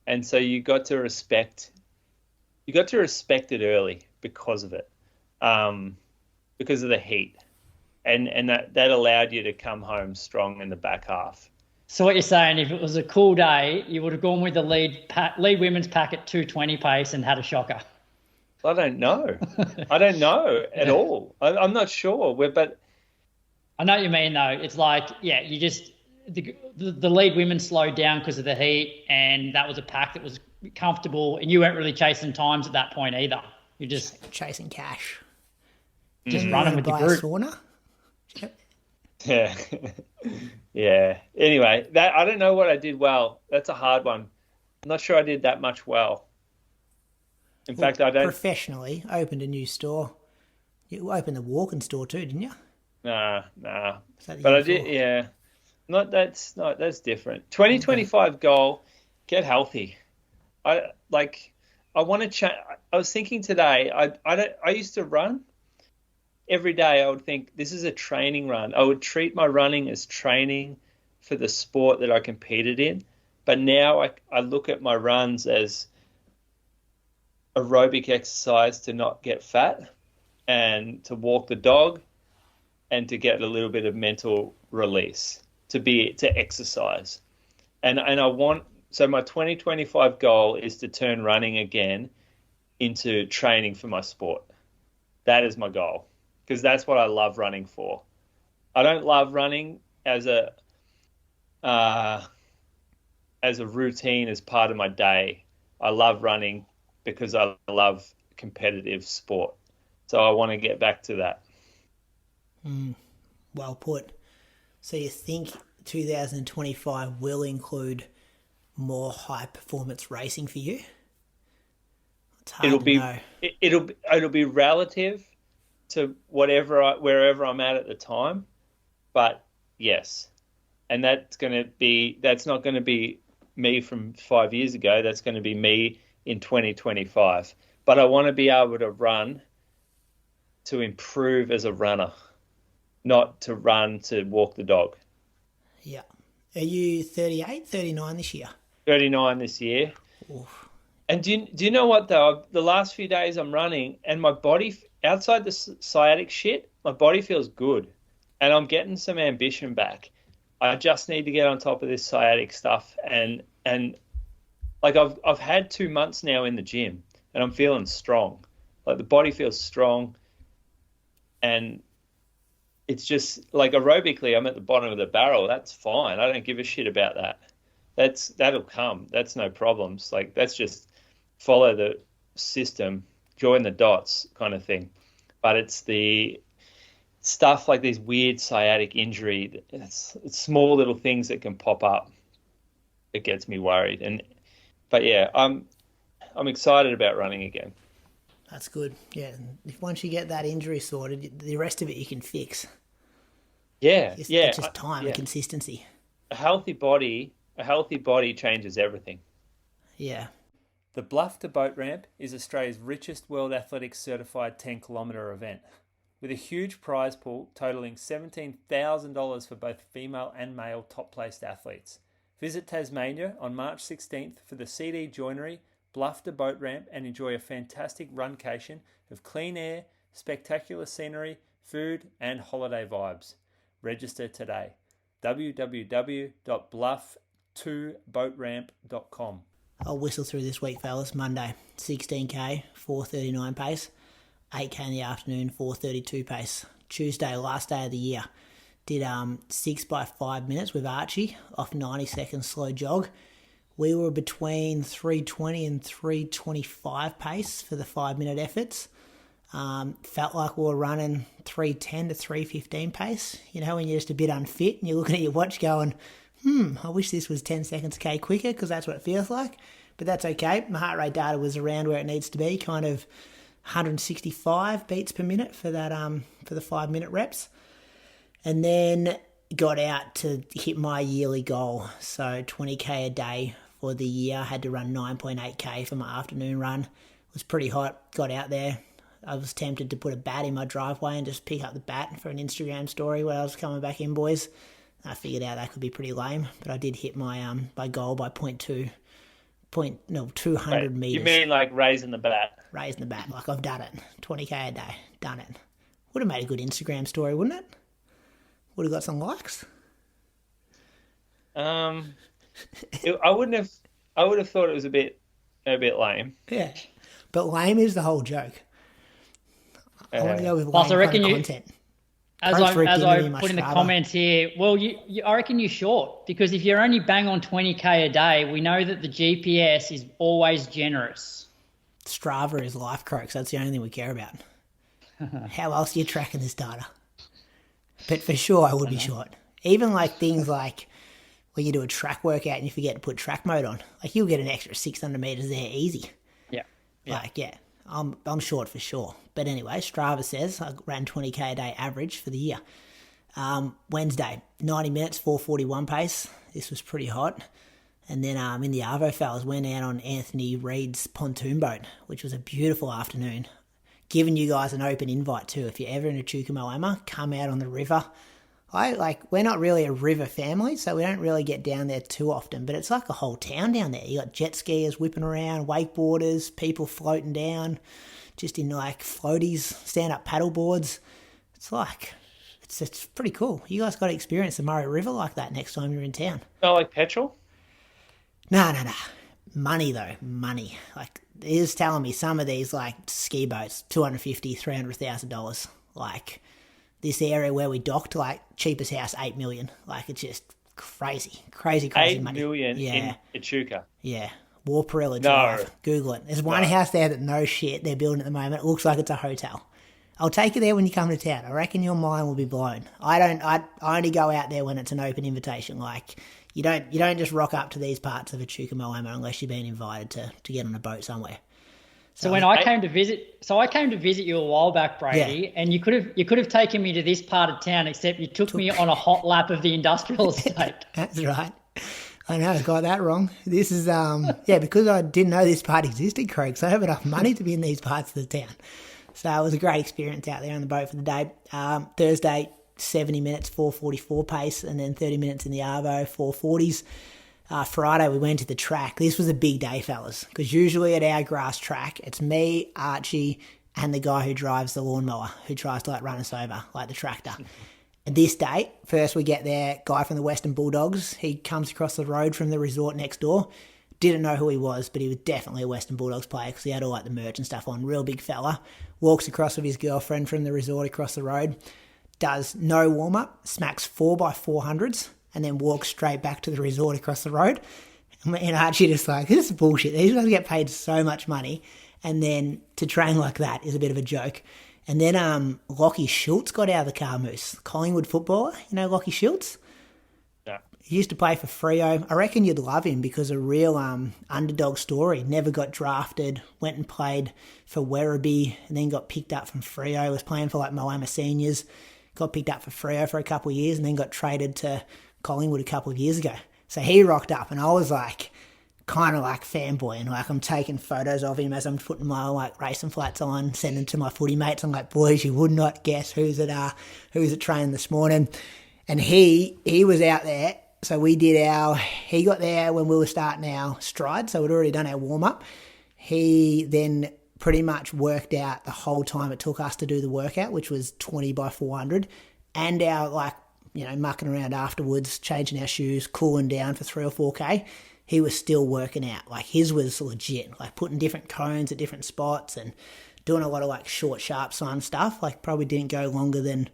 And so you got to respect it early because of it, because of the heat, and that allowed you to come home strong in the back half. So what you're saying, if it was a cool day, you would have gone with the lead women's pack at 2:20 pace and had a shocker. I don't know. I don't know at all. I'm not sure. But I know what you mean, though. It's like, you just the lead women slowed down because of the heat, and that was a pack that was comfortable, and you weren't really chasing times at that point either. You're just chasing cash. Just running with the group. Sauna? Yeah. Yeah. Anyway, I don't know what I did well. That's a hard one. I'm not sure I did that much well. In fact, I don't. Professionally opened a new store. You opened the walk-in store too, didn't you? Nah. But I did, yeah. That's different. 2025 goal, get healthy. I want to change. I was thinking today, I used to run every day. I would think this is a training run. I would treat my running as training for the sport that I competed in. But now I look at my runs as aerobic exercise to not get fat and to walk the dog and to get a little bit of mental release, to exercise. And so my 2025 goal is to turn running again into training for my sport. That is my goal, because that's what I love running for. I don't love running as a routine, as part of my day. I love running because I love competitive sport. So I want to get back to that. Well put. So you think 2025 will include more high performance racing for you? It's hard to know. It'll be relative to wherever I'm at the time, but yes. And that's not going to be me from 5 years ago. That's going to be me in 2025. But I want to be able to run to improve as a runner, not to run to walk the dog. Yeah. Are you 38, 39 this year? 39 this year. Oof. And do you know what, though? The last few days I'm running, and my body, outside the sciatic shit, my body feels good. And I'm getting some ambition back. I just need to get on top of this sciatic stuff. And like I've had 2 months now in the gym, and I'm feeling strong. Like the body feels strong. And it's just like aerobically, I'm at the bottom of the barrel. That's fine. I don't give a shit about that. That'll come. That's no problems. Like that's just follow the system, join the dots kind of thing. But it's the stuff like these weird sciatic injury. It's small little things that can pop up. It gets me worried. But yeah, I'm excited about running again. That's good. Yeah. If once you get that injury sorted, the rest of it you can fix. Yeah. It's yeah. just time and consistency. A healthy body changes everything. Yeah. The Bluff to Boat Ramp is Australia's richest World Athletics certified 10-kilometre event, with a huge prize pool totalling $17,000 for both female and male top-placed athletes. Visit Tasmania on March 16th for the CD Joinery Bluff to Boat Ramp and enjoy a fantastic run-cation of clean air, spectacular scenery, food and holiday vibes. Register today. www.bluff2boatramp.com. I'll whistle through this week, fellas. Monday, 16k, 4:39 pace. 8k in the afternoon, 4:32 pace. Tuesday, last day of the year. Did 6 by 5 minutes with Archie off 90 seconds slow jog. We were between 3:20 and 3:25 pace for the 5-minute efforts. Felt like we were running 3:10 to 3:15 pace. You know, when you're just a bit unfit and you're looking at your watch going, I wish this was 10 seconds K quicker, because that's what it feels like. But that's okay. My heart rate data was around where it needs to be, kind of 165 beats per minute for that for the 5-minute reps. And then got out to hit my yearly goal. So 20k a day for the year. I had to run 9.8k for my afternoon run. It was pretty hot. Got out there. I was tempted to put a bat in my driveway and just pick up the bat for an Instagram story when I was coming back in, boys. I figured out that could be pretty lame, but I did hit my my goal by 200 metres. You mean like raising the bat? Raising the bat, like I've done it. 20k a day, done it. Would have made a good Instagram story, wouldn't it? Would have got some likes. I would have thought it was a bit lame. Yeah. But lame is the whole joke. I want to go with Plus, lame I reckon kind of you- content. As Coach ripped I into me put in the Strava. comments here, well, I reckon you're short, because if you're only bang on 20K a day, we know that the GPS is always generous. Strava is life, Croaks. That's the only thing we care about. How else are you tracking this data? But for sure, I would be short. Even like things like when you do a track workout and you forget to put track mode on, like you'll get an extra 600 meters there easy. Yeah. Like, yeah, I'm short for sure. But anyway, Strava says I ran 20K a day average for the year. Wednesday, 90 minutes, 4:41 pace. This was pretty hot. And then in the Arvo fellas, went out on Anthony Reid's pontoon boat, which was a beautiful afternoon. Giving you guys an open invite too. If you're ever in Echuca Moama, come out on the river. We're not really a river family, so we don't really get down there too often, but it's like a whole town down there. You got jet skiers whipping around, wakeboarders, people floating down, just in like floaties, stand-up paddle boards. It's pretty cool. You guys got to experience the Murray River like that next time you're in town. Oh, like petrol? No. Money though, money. Like, he was telling me some of these like ski boats, $250,000, $300,000. Like this area where we docked, like cheapest house, $8 million. Like it's just crazy money. $8 million in Echuca. Yeah. Warparilla Drive. Google it. There's one house there that no shit they're building at the moment. It looks like it's a hotel. I'll take you there when you come to town. I reckon your mind will be blown. I only go out there when it's an open invitation. Like you don't just rock up to these parts of Echuca Moama unless you've been invited to get on a boat somewhere. So when I came to visit you a while back, Brady, and you could have taken me to this part of town, except you took me on a hot lap of the industrial estate. That's right. I know, I got that wrong. This is because I didn't know this part existed, Craig, so I have enough money to be in these parts of the town. So it was a great experience out there on the boat for the day. Thursday, 70 minutes, 4:44 pace, and then 30 minutes in the Arvo, 4:40s. Friday, we went to the track. This was a big day, fellas, because usually at our grass track, it's me, Archie, and the guy who drives the lawnmower, who tries to run us over, like the tractor. And this day, first we get there, guy from the Western Bulldogs. He comes across the road from the resort next door. Didn't know who he was, but he was definitely a Western Bulldogs player because he had all the merch and stuff on. Real big fella. Walks across with his girlfriend from the resort across the road. Does no warm-up, smacks 4x400s, and then walks straight back to the resort across the road. And Archie just like, this is bullshit. These guys get paid so much money. And then to train like that is a bit of a joke. And then Lockie Schultz got out of the car, Moose. Collingwood footballer, you know Lockie Schultz? Yeah. He used to play for Freo. I reckon you'd love him because a real underdog story. Never got drafted, went and played for Werribee, and then got picked up from Freo. Was playing for Moama Seniors. Got picked up for Freo for a couple of years and then got traded to Collingwood a couple of years ago. So he rocked up and I was kind of fanboying. I'm taking photos of him as I'm putting my racing flats on, sending to my footy mates. I'm like, boys, you would not guess who's at training this morning. And he was out there. So he got there when we were starting our stride. So we'd already done our warm up. He then pretty much worked out the whole time it took us to do the workout, which was 20x400, and our mucking around afterwards, changing our shoes, cooling down for 3 or 4K. He was still working out. His was legit, putting different cones at different spots and doing a lot of short, sharp sign stuff. Probably didn't go longer than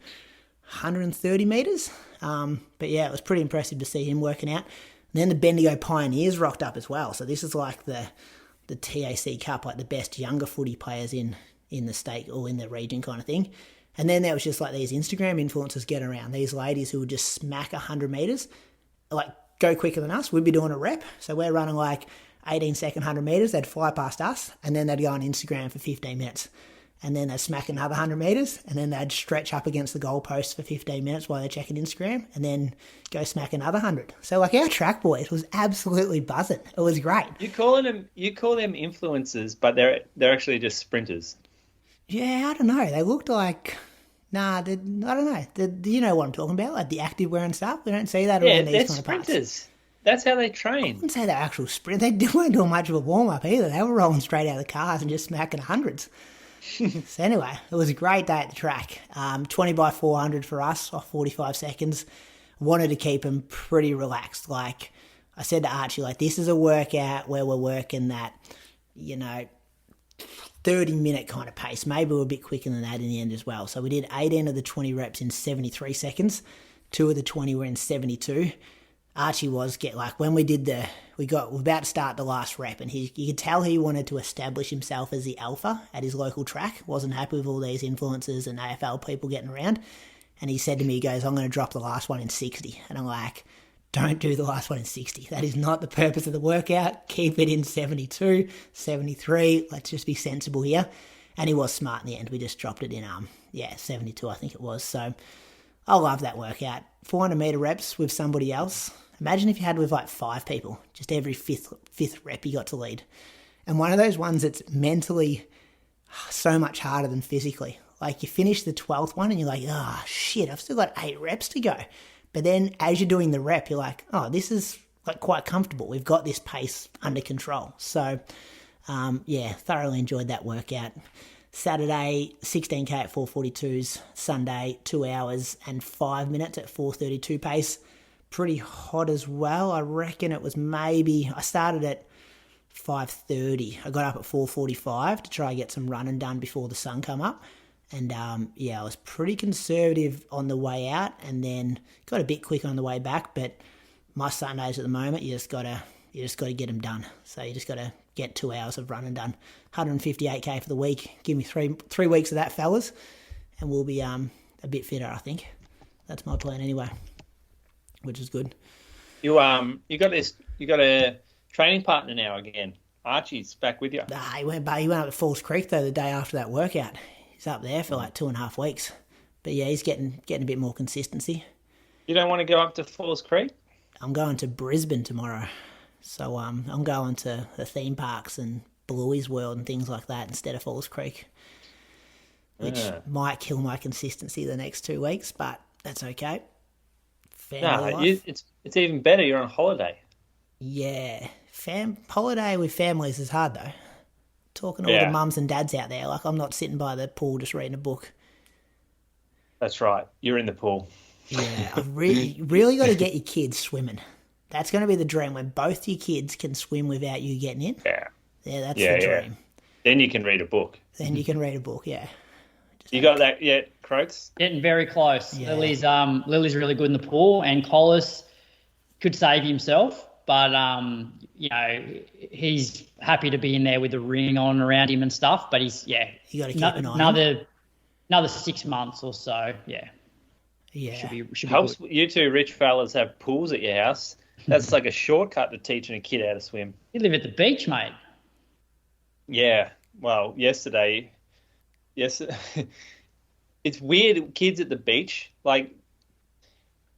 130 meters. But yeah, it was pretty impressive to see him working out. And then the Bendigo Pioneers rocked up as well. So this is the TAC Cup, the best younger footy players in the state or in the region kind of thing. And then there was just these Instagram influencers getting around, these ladies who would just smack 100 meters, go quicker than us. We'd be doing a rep. So we're running 18-second 100 meters. They'd fly past us and then they'd go on Instagram for 15 minutes. And then they'd smack another 100 meters and then they'd stretch up against the goalpost for 15 minutes while they're checking Instagram and then go smack another 100. So our track boys was absolutely buzzing. It was great. You call them influencers, but they're actually just sprinters. Yeah, I don't know. They looked I don't know. You know what I'm talking about? The active wear and stuff. We don't see that around these kind of parts. Sprinters. That's how they train. I wouldn't say they're actual sprint. They weren't doing much of a warm-up either. They were rolling straight out of the cars and just smacking hundreds. So anyway, it was a great day at the track. 20x400 for us off 45 seconds. Wanted to keep them pretty relaxed. I said to Archie, this is a workout where we're working that, 30-minute kind of pace. Maybe we were a bit quicker than that in the end as well. So we did 18 of the 20 reps in 73 seconds. 2 of the 20 were in 72. Archie was when we did we're about to start the last rep, and you could tell he wanted to establish himself as the alpha at his local track. Wasn't happy with all these influencers and AFL people getting around. And he said to me, he goes, I'm going to drop the last one in 60. And I'm like, don't do the last one in 60. That is not the purpose of the workout. Keep it in 72, 73. Let's just be sensible here. And he was smart in the end. We just dropped it in, 72, I think it was. So I love that workout. 400 metre reps with somebody else. Imagine if you had with 5 people. Just every fifth rep you got to lead. And one of those ones that's mentally so much harder than physically. You finish the 12th one and you're like, oh, shit, I've still got 8 reps to go. But then as you're doing the rep, you're like, oh, this is quite comfortable. We've got this pace under control. So, thoroughly enjoyed that workout. Saturday, 16K at 4:42s. Sunday, 2 hours and 5 minutes at 4:32 pace. Pretty hot as well. I reckon it was I started at 5:30. I got up at 4:45 to try and get some running done before the sun come up. And, I was pretty conservative on the way out and then got a bit quicker on the way back. But my Sundays at the moment, you just got to get them done. So you just got to get 2 hours of running done. 158K for the week. Give me three weeks of that, fellas, and we'll be a bit fitter, I think. That's my plan anyway, which is good. You got a training partner now again. Archie's back with you. Nah, he went up to Falls Creek, though, the day after that workout. He's up there for 2.5 weeks. But yeah, he's getting a bit more consistency. You don't want to go up to Falls Creek? I'm going to Brisbane tomorrow. So I'm going to the theme parks and Bluey's World and things like that instead of Falls Creek, which might kill my consistency the next 2 weeks, but that's okay. It's even better. You're on holiday. Yeah. Holiday with families is hard, though. Talking to all the mums and dads out there, I'm not sitting by the pool just reading a book. That's right. You're in the pool. Yeah, I've really got to get your kids swimming. That's going to be the dream, when both your kids can swim without you getting in. Yeah. Yeah, that's the dream. Then you can read a book. Yeah. You got that yet, Croaks? Getting very close. Yeah. Lily's really good in the pool, and Collis could save himself, but he's happy to be in there with the ring on around him and stuff. But he's you got to keep an eye on him. Another 6 months or so. Yeah. Yeah. Should be Helps good. you two rich fellas have pools at your house. That's like a shortcut to teaching a kid how to swim. You live at the beach, mate. Yeah. Well, yesterday, it's weird. Kids at the beach, like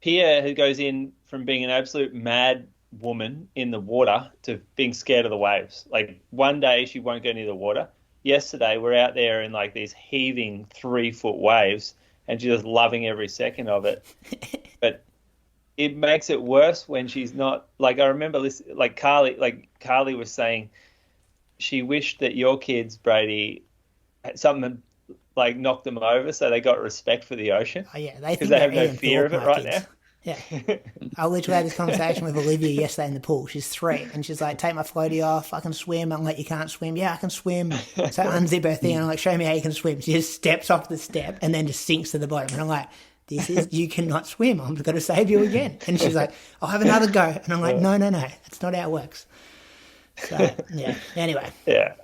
Pia, who goes in from being an absolute mad woman in the water to being scared of the waves. Like one day she won't go near the water. Yesterday we're out there in these heaving 3-foot waves, and she's just loving every second of it. But it makes it worse when she's not. I remember Carly was saying she wished that your kids, Brady, had something knocked them over so they got respect for the ocean. Oh yeah, because they have no fear of it right now. Yeah. I literally had this conversation with Olivia yesterday in the pool. She's 3 and she's like, take my floaty off. I can swim. I'm like, you can't swim. Yeah, I can swim. So unzip her thing and I'm like, show me how you can swim. She just steps off the step and then just sinks to the bottom. And I'm like, you cannot swim. I'm going to save you again. And she's like, I'll have another go. And I'm like, no. That's not how it works. So, yeah. Anyway. Yeah.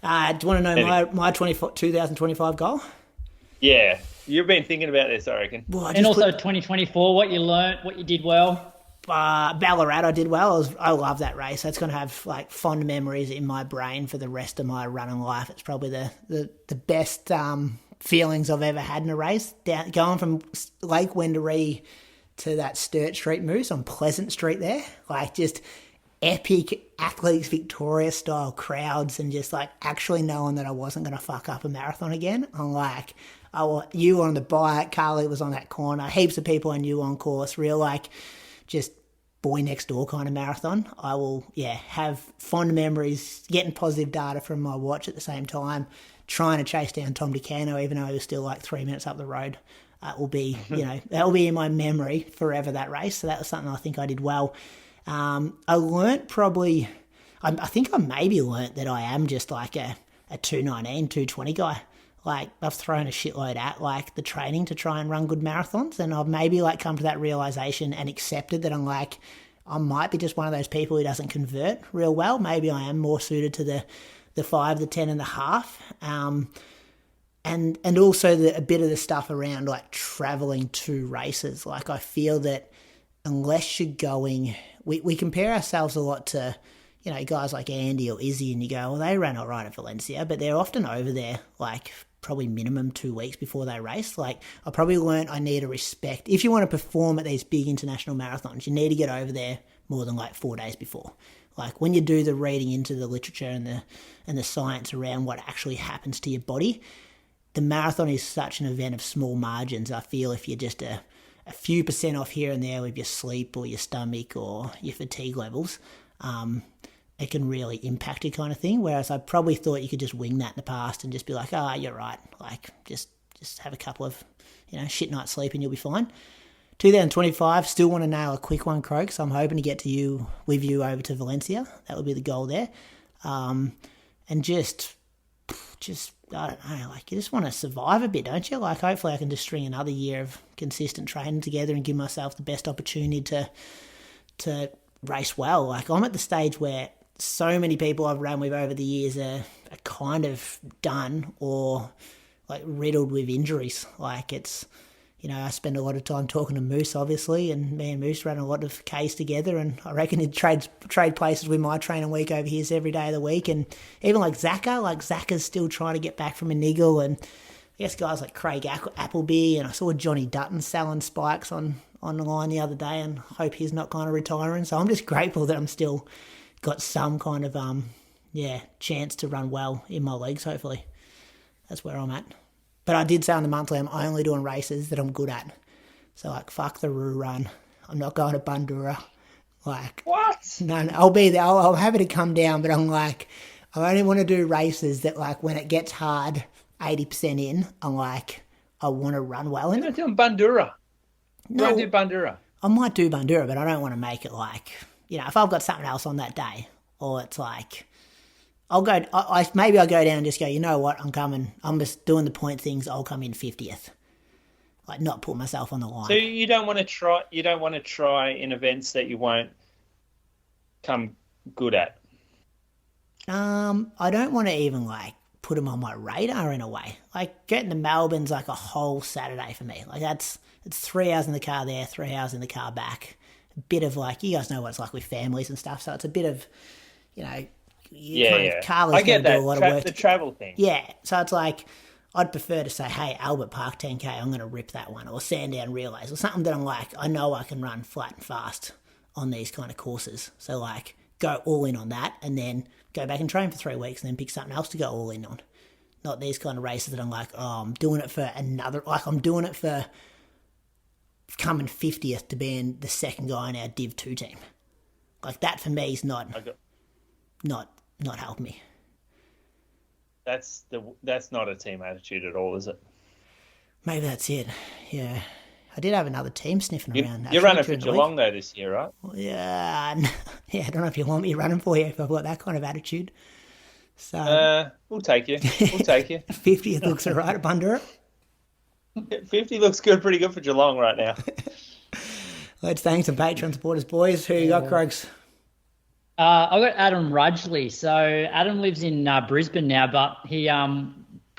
Do you want to know my 2025 goal? Yeah. You've been thinking about this, I reckon. Well, and also 2024, what you learnt, what you did well. Ballarat, I did well. I love that race. That's going to have fond memories in my brain for the rest of my running life. It's probably the best feelings I've ever had in a race. Going from Lake Wendouree to that Sturt Street Moose on Pleasant Street there, just epic Athletes Victoria style crowds, and just actually knowing that I wasn't going to fuck up a marathon again. I'm like, you on the bike, Carly was on that corner, heaps of people I knew on course, real just boy next door kind of marathon. I will have fond memories, getting positive data from my watch at the same time, trying to chase down Tom DeCano even though he was still 3 minutes up the road. That will be that will be in my memory forever, that race. So that was something I think I did well. I learnt I think I maybe learnt that I am just a a 219, 220 guy. Like, I've thrown a shitload at, like, the training to try and run good marathons, and I've maybe, like, come to that realisation and accepted that I'm like, I might be just one of those people who doesn't convert real well. Maybe I am more suited to the 5, the 10 and the half. And also a bit of the stuff around, like, travelling to races. Like, I feel that unless you're going... We compare ourselves a lot to, you know, guys like Andy or Izzy, and you go, well, they ran all right at Valencia, but they're often over there, like, probably minimum 2 weeks before they race. Like, I probably learned I need to respect... If you want to perform at these big international marathons, you need to get over there more than, like, 4 days before. Like, when you do the reading into the literature and the science around what actually happens to your body, the marathon is such an event of small margins. I feel if you're just a few % off here and there with your sleep or your stomach or your fatigue levels, it can really impact you, kind of thing. Whereas I probably thought you could just wing that in the past and just be like, you're right. Like, just have a couple of, you know, shit nights sleep and you'll be fine. 2025, still want to nail a quick one, Croak, so I'm hoping to get with you over to Valencia. That would be the goal there. And just I don't know, like, you just want to survive a bit, don't you? Like, hopefully I can just string another year of consistent training together and give myself the best opportunity to race well. Like, I'm at the stage where so many people I've run with over the years are kind of done or, like, riddled with injuries. Like, it's... You know, I spend a lot of time talking to Moose, obviously, and me and Moose run a lot of Ks together, and I reckon he'd trade places with my training week over here every day of the week. And even like Zaka's still trying to get back from a niggle, and I guess guys like Craig Appleby, and I saw Johnny Dutton selling spikes on the line the other day, and hope he's not kind of retiring. So I'm just grateful that I'm still got some kind of chance to run well in my legs, hopefully. That's where I'm at. But I did say on the monthly, I'm only doing races that I'm good at. So, like, fuck the Roo Run. I'm not going to Bandura. Like, what? No, I'll be there. I'm happy to come down, but I'm like, I only want to do races that, like, when it gets hard, 80% in, I'm like, I want to run well in it. You're not doing Bandura. No, You won't do Bandura. I might do Bandura, but I don't want to make it like, you know, if I've got something else on that day, or it's like... maybe I'll go down and just go, you know what, I'm coming. I'm just doing the point things. I'll come in 50th. Like, not put myself on the line. So you don't want to try. You don't want to try in events that you won't come good at. I don't want to even, like, put them on my radar in a way. Like, getting to Melbourne's like a whole Saturday for me. Like, it's 3 hours in the car there, 3 hours in the car back. A bit of, like, you guys know what it's like with families and stuff. So it's a bit of, you know. I get that. Do a lot of work the travel thing. Yeah, so it's like, I'd prefer to say, hey, Albert Park 10K, I'm going to rip that one, or Sandown Relays, or something that I'm like, I know I can run flat and fast on these kind of courses. So, like, go all in on that, and then go back and train for 3 weeks, and then pick something else to go all in on. Not these kind of races that I'm like, I'm doing it for another, like, I'm doing it for coming 50th to being the second guy in our Div 2 team. Like, that for me is not helping me. That's not a team attitude at all, is it? Maybe that's it. Yeah, I did have another team sniffing around. You're running for Geelong though this year, right? Yeah, I don't know if you want me running for you if I've got that kind of attitude. So we'll take you. We'll take you. 50th looks alright at Bandura. 50 looks good, pretty good for Geelong right now. Let's thank some Patreon supporters, boys. Who you got, Croaks? I've got Adam Rudgley. So Adam lives in Brisbane now, but he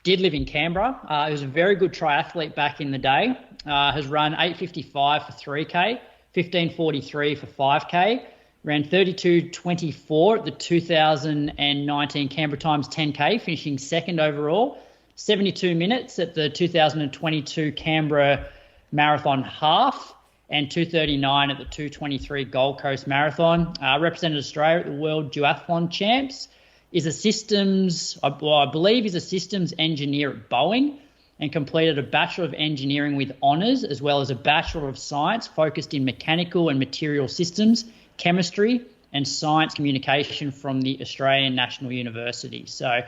did live in Canberra. He was a very good triathlete back in the day. Has run 8:55 for 3K, 15:43 for 5K, ran 32:24 at the 2019 Canberra Times 10K, finishing second overall, 72 minutes at the 2022 Canberra Marathon Half, and 2:39 at the 2:23 Gold Coast Marathon. Represented Australia at the World Duathlon Champs. I believe he's a systems engineer at Boeing, and completed a Bachelor of Engineering with honours, as well as a Bachelor of Science focused in Mechanical and Material Systems, Chemistry and Science Communication from the Australian National University. So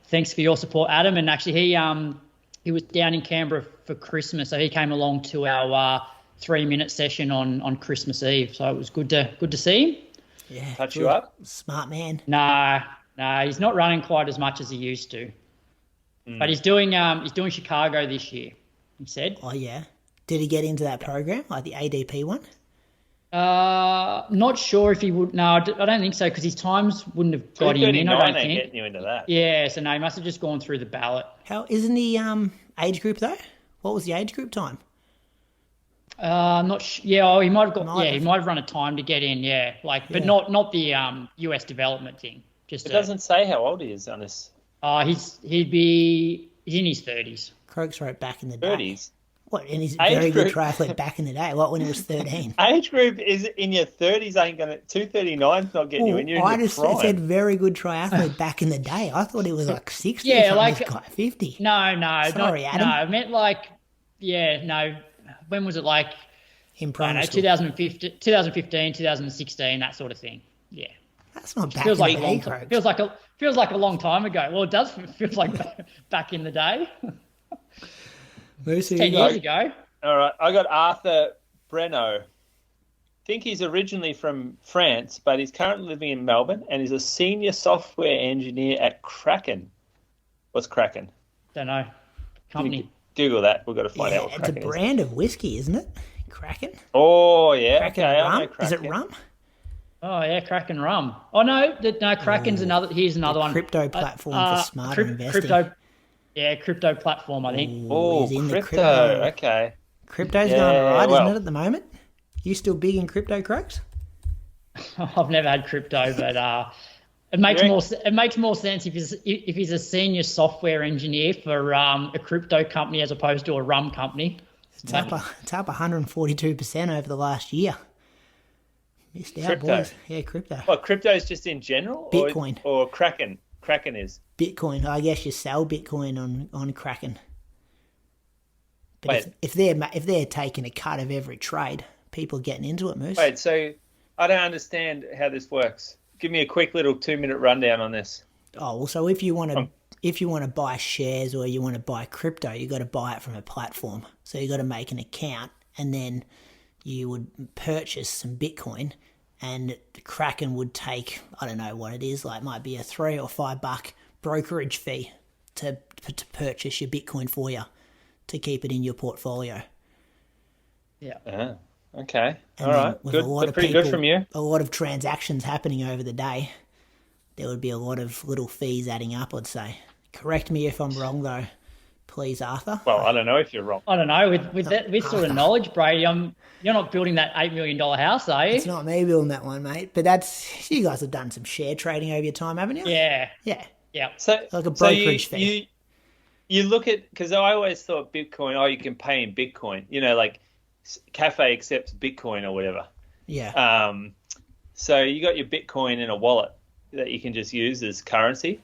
thanks for your support, Adam. And actually he was down in Canberra for Christmas, so he came along to our 3-minute session on Christmas Eve. So it was good to see him. Yeah. Touch you up? Smart man. Nah, No, he's not running quite as much as he used to. But he's doing Chicago this year, he said. Oh, yeah. Did he get into that program, like the ADP one? Not sure if he would. No, I don't think so, because his times wouldn't have got him in, I don't think. Getting you into that. Yeah, so no, he must have just gone through the ballot. How isn't he age group, though? What was the age group time? Not yeah, he might have got. He might have run a time to get in. Yeah, but not the US development thing. Just it doesn't say how old he is on this. He's in his 30s. Croaks wrote back in the day. 30s. What? And he's a very good triathlete back in the day. What, when he was 13? Age group is in your 30s. Ain't gonna 239's not getting you in. You're in your prime. Said very good triathlete back in the day. I thought he was like 60. Yeah, or like this guy, 50. No, sorry, Adam. No, I meant when was it like? In primary school. 2015, 2016, that sort of thing. Yeah. That's not back feels in like the a long day, time. Feels like a long time ago. Well, it does feel like back in the day. Moose, 10 years ago. All right, I got Arthur Breno. Think he's originally from France, but he's currently living in Melbourne and is a senior software engineer at Kraken. What's Kraken? Don't know. Company. Google that. We've got to find out what Kraken is. It's a brand of whiskey, isn't it? Kraken? Oh, yeah. Kraken okay, rum? I know Kraken. Is it rum? Oh, yeah, Kraken rum. Oh, no, Kraken's another. Here's another one. Crypto platform for smarter investing. Crypto platform, I think. Oh, crypto. Okay. Crypto's going all right, isn't it, at the moment? You still big in crypto, Croaks? I've never had crypto, but it makes more sense if he's a senior software engineer for a crypto company as opposed to a rum company. It's up 142% over the last year. Missed out, crypto. boys. Yeah, crypto. What, crypto is just in general? Bitcoin. Or Kraken? Kraken is? Bitcoin. I guess you sell Bitcoin on Kraken. But if they're taking a cut of every trade, people are getting into it, Moose. Wait, so I don't understand how this works. Give me a quick little 2-minute rundown on this. Oh, well, so if you want to buy shares or you want to buy crypto, you got to buy it from a platform. So you got to make an account, and then you would purchase some Bitcoin, and the Kraken would take, I don't know what it is, like it might be a $3 or $5 brokerage fee to purchase your Bitcoin for you, to keep it in your portfolio. Yeah. Okay. And all right. Good. Pretty good from you. A lot of transactions happening over the day. There would be a lot of little fees adding up, I'd say. Correct me if I'm wrong, though, please, Arthur. Well, I don't know if you're wrong. I don't know. With sort of knowledge, Brady, you're not building that $8 million house, are you? It's not me building that one, mate. But you guys have done some share trading over your time, haven't you? Yeah. Yeah. So like a brokerage fee. You look at, because I always thought Bitcoin, you can pay in Bitcoin. You know, like Cafe accepts Bitcoin or whatever. Yeah. So you got your Bitcoin in a wallet that you can just use as currency.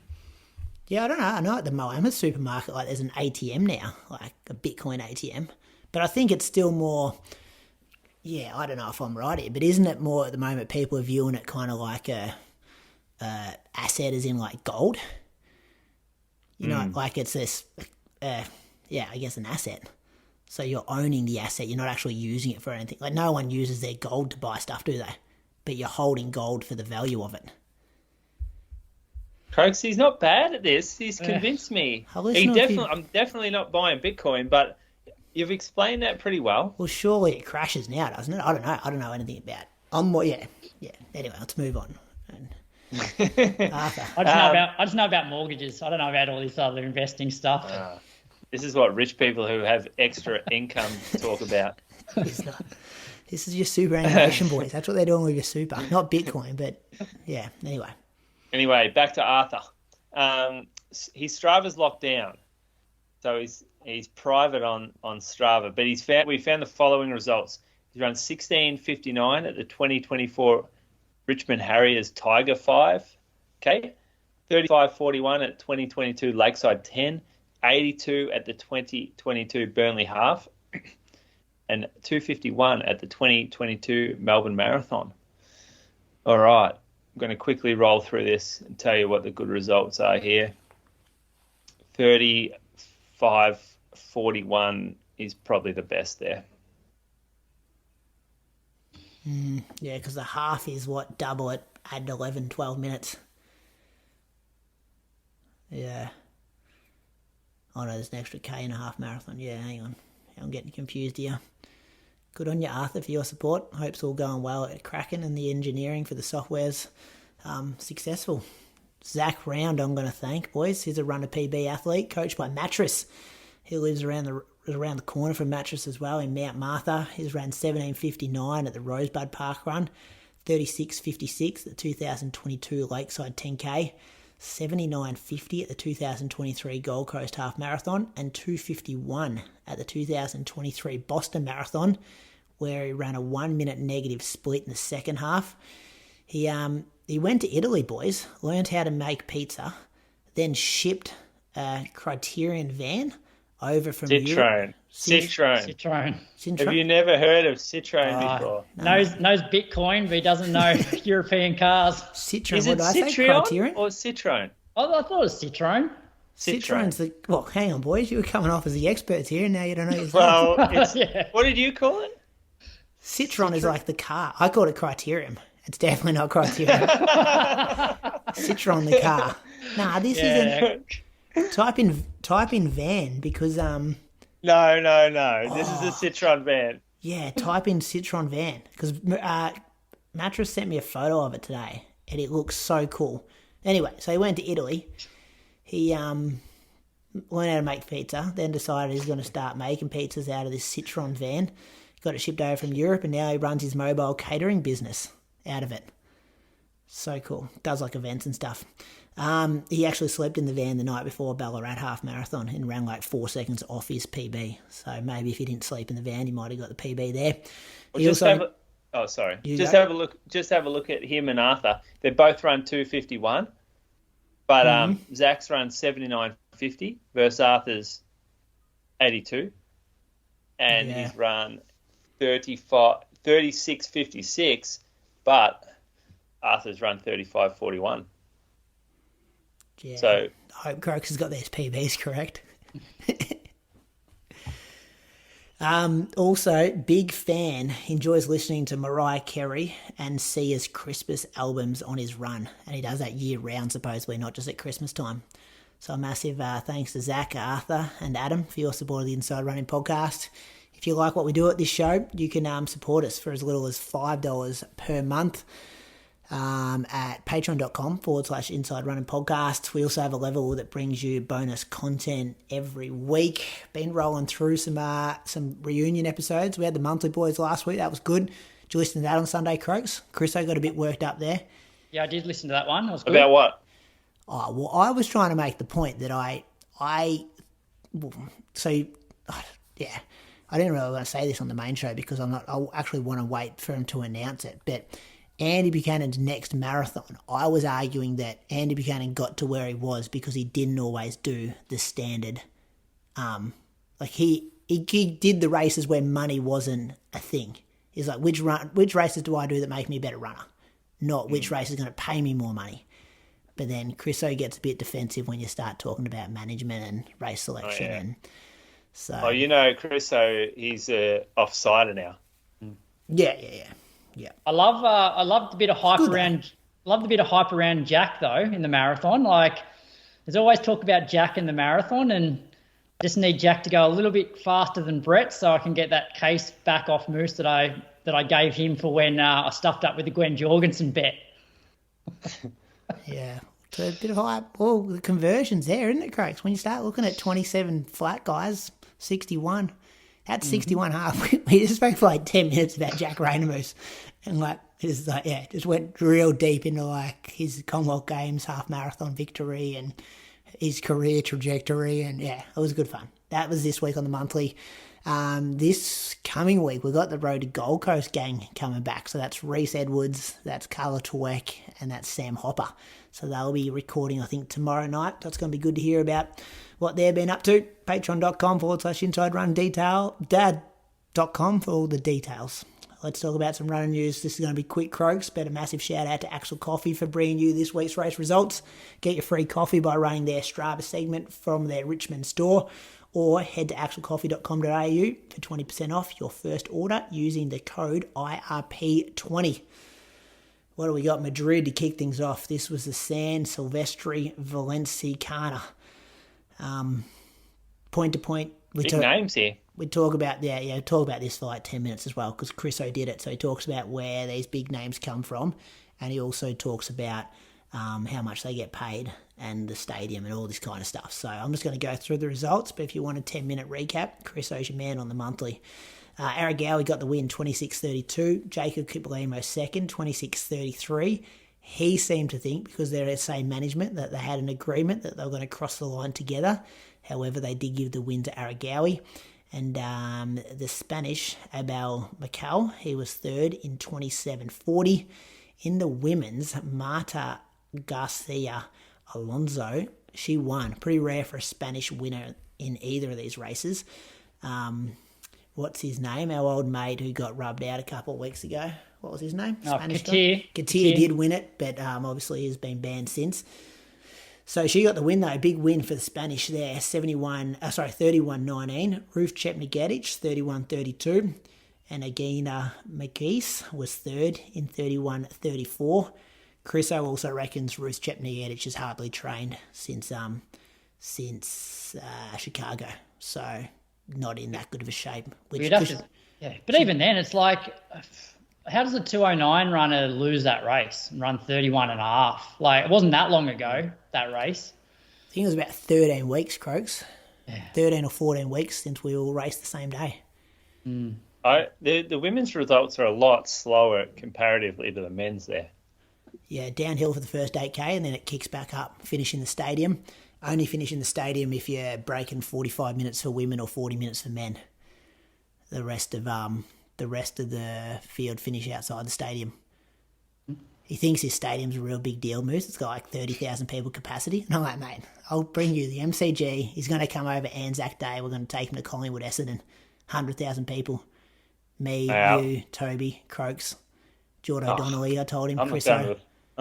Yeah, I don't know. I know at the Moama supermarket, like there's an ATM now, like a Bitcoin ATM. But I think it's still more, I don't know if I'm right here, but isn't it more at the moment people are viewing it kind of like a asset as in like gold? You know, like it's this, I guess an asset. So you're owning the asset. You're not actually using it for anything. Like no one uses their gold to buy stuff, do they? But you're holding gold for the value of it. Croaks, he's not bad at this. He's convinced me. I'm definitely not buying Bitcoin, but you've explained that pretty well. Well, surely it crashes now, doesn't it? I don't know. I don't know anything about it. I'm more, yeah. Anyway, let's move on. Arthur. I just know about mortgages. I don't know about all this other investing stuff. This is what rich people who have extra income talk about. This is your superannuation, boys. That's what they're doing with your super. Not Bitcoin, but yeah. Anyway, back to Arthur. His Strava's locked down, so he's private on Strava. But we found the following results. He's run 16:59 at the 2024 Richmond Harriers Tiger 5. Okay, 35:41 at 2022 Lakeside 10. 82 at the 2022 Burnley Half, and 2:51 at the 2022 Melbourne Marathon. All right, I'm going to quickly roll through this and tell you what the good results are here. 35:41 is probably the best there. Yeah, because the half is double it, add 11, 12 minutes. Yeah. Oh no, there's an extra K in a half marathon. Yeah, hang on. I'm getting confused here. Good on you, Arthur, for your support. Hope it's all going well at Kraken and the engineering for the software's successful. Zach Round, I'm going to thank, boys. He's a runner PB athlete, coached by Mattress. He lives around the corner from Mattress as well in Mount Martha. He's ran 17:59 at the Rosebud Park Run, 36:56 at the 2022 Lakeside 10K, 79:50 at the 2023 Gold Coast Half Marathon, and 2:51 at the 2023 Boston Marathon, where he ran a 1 minute negative split in the second half. He went to Italy, boys, learned how to make pizza, then shipped a Criterion van over from Europe. Citroen. Have you never heard of Citroen before? Knows Bitcoin, but he doesn't know European cars. Citroen. Is it Citroen or Citroen? I thought it was Citroen. Citroen's the... Well, hang on, boys. You were coming off as the experts here, and now you don't know your Well, what did you call it? Citroen is like the car. I called it Criterium. It's definitely not Criterium. Citroen the car. Nah, this isn't... Type in van because... No. This is a Citroen van. Yeah, type in Citroen van because Mattress sent me a photo of it today and it looks so cool. Anyway, so he went to Italy. He learned how to make pizza, then decided he's going to start making pizzas out of this Citroen van. Got it shipped over from Europe and now he runs his mobile catering business out of it. So cool. Does like events and stuff. He actually slept in the van the night before Ballarat half marathon and ran like 4 seconds off his PB. So maybe if he didn't sleep in the van, he might have got the PB there. Well, just have a look at him and Arthur. They both run 2:51, but Zach's run 79:50 versus Arthur's 82, and he's run 36:56, but Arthur's run 35:41. Yeah, so I hope Croaks has got these PBs correct. Also, big fan, enjoys listening to Mariah Carey and Sia's Christmas albums on his run. And he does that year round, supposedly, not just at Christmas time. So a massive thanks to Zach, Arthur and Adam for your support of the Inside Running podcast. If you like what we do at this show, you can support us for as little as $5 per month. At patreon.com/Inside Running Podcast. We also have a level that brings you bonus content every week. Been rolling through some reunion episodes. We had the monthly boys last week. That was good. Did you listen to that on Sunday, Croaks? Chris, I got a bit worked up there. Yeah, I did listen to that one. That was good. About what? Oh, well, I was trying to make the point that I didn't really want to say this on the main show because I actually want to wait for him to announce it, but Andy Buchanan's next marathon, I was arguing that Andy Buchanan got to where he was because he didn't always do the standard. He did the races where money wasn't a thing. He's like, which races do I do that make me a better runner? Not which race is going to pay me more money. But then Chriso gets a bit defensive when you start talking about management and race selection. And so, Chriso, he's off-sider now. Yeah. I love the bit of hype around. Love the bit of hype around Jack though in the marathon. Like there's always talk about Jack in the marathon, and I just need Jack to go a little bit faster than Brett so I can get that case back off Moose that I gave him for when I stuffed up with the Gwen Jorgensen bet. Yeah, it's a bit of hype. Well, the conversion's there, isn't it, Craigs? When you start looking at 27 flat guys, 61. That's 61 half. We just spoke for like 10 minutes about Jack Raynermoose. And just went real deep into like his Commonwealth Games half marathon victory and his career trajectory. And yeah, it was good fun. That was this week on the monthly. This coming week, we've got the Road to Gold Coast gang coming back. So that's Reece Edwards, that's Carla Tweck, and that's Sam Hopper. So they'll be recording, I think, tomorrow night. That's going to be good to hear about what they've been up to. Patreon.com/Inside Run Detail. Dad.com for all the details. Let's talk about some running news. This is going to be quick, Croaks, but a massive shout out to Axel Coffee for bringing you this week's race results. Get your free coffee by running their Strava segment from their Richmond store, or head to axelcoffee.com.au for 20% off your first order using the code IRP20. What do we got? Madrid to kick things off. This was the San Silvestre Vallecana. Point to point. Big names here. We talk about this for like 10 minutes as well, because Chriso did it. So he talks about where these big names come from, and he also talks about how much they get paid and the stadium and all this kind of stuff. So I'm just going to go through the results, but if you want a 10-minute recap, Chriso's your man on the monthly. Aregawi got the win 26-32. Jacob Kipolimo second, 26-33. He seemed to think, because they're the same management, that they had an agreement that they were going to cross the line together. However, they did give the win to Aregawi. And the Spanish, Abel Macau, he was third in 27-40. In the women's, Marta Garcia Alonso, she won. Pretty rare for a Spanish winner in either of these races. What's his name? Our old mate who got rubbed out a couple of weeks ago. What was his name? Spanish guy. Garcia did win it, but obviously he's been banned since. So she got the win though, big win for the Spanish there, 31-19. Ruth Chepney-Gadich, 31-32. And Agina McGeese was third in 31-34. Chriso also reckons Ruth Chepney-Gadich has hardly trained since Chicago, so not in that good of a shape. But even then, it's like, how does a 209 runner lose that race and run 31.5? Like, it wasn't that long ago, that race. I think it was about 13 weeks, Croaks. Yeah. 13 or 14 weeks since we all raced the same day. Mm. The women's results are a lot slower comparatively to the men's there. Yeah, downhill for the first 8K, and then it kicks back up, finishing the stadium. Only finish in the stadium if you're breaking 45 minutes for women or 40 minutes for men. The rest of the field finish outside the stadium. He thinks his stadium's a real big deal, Moose. It's got like 30,000 people capacity. And I'm like, mate, I'll bring you the MCG. He's going to come over Anzac Day. We're going to take him to Collingwood, Essendon. 100,000 people. Me, you, Toby, Croaks, Jordan O'Donnelly, I told him. I'm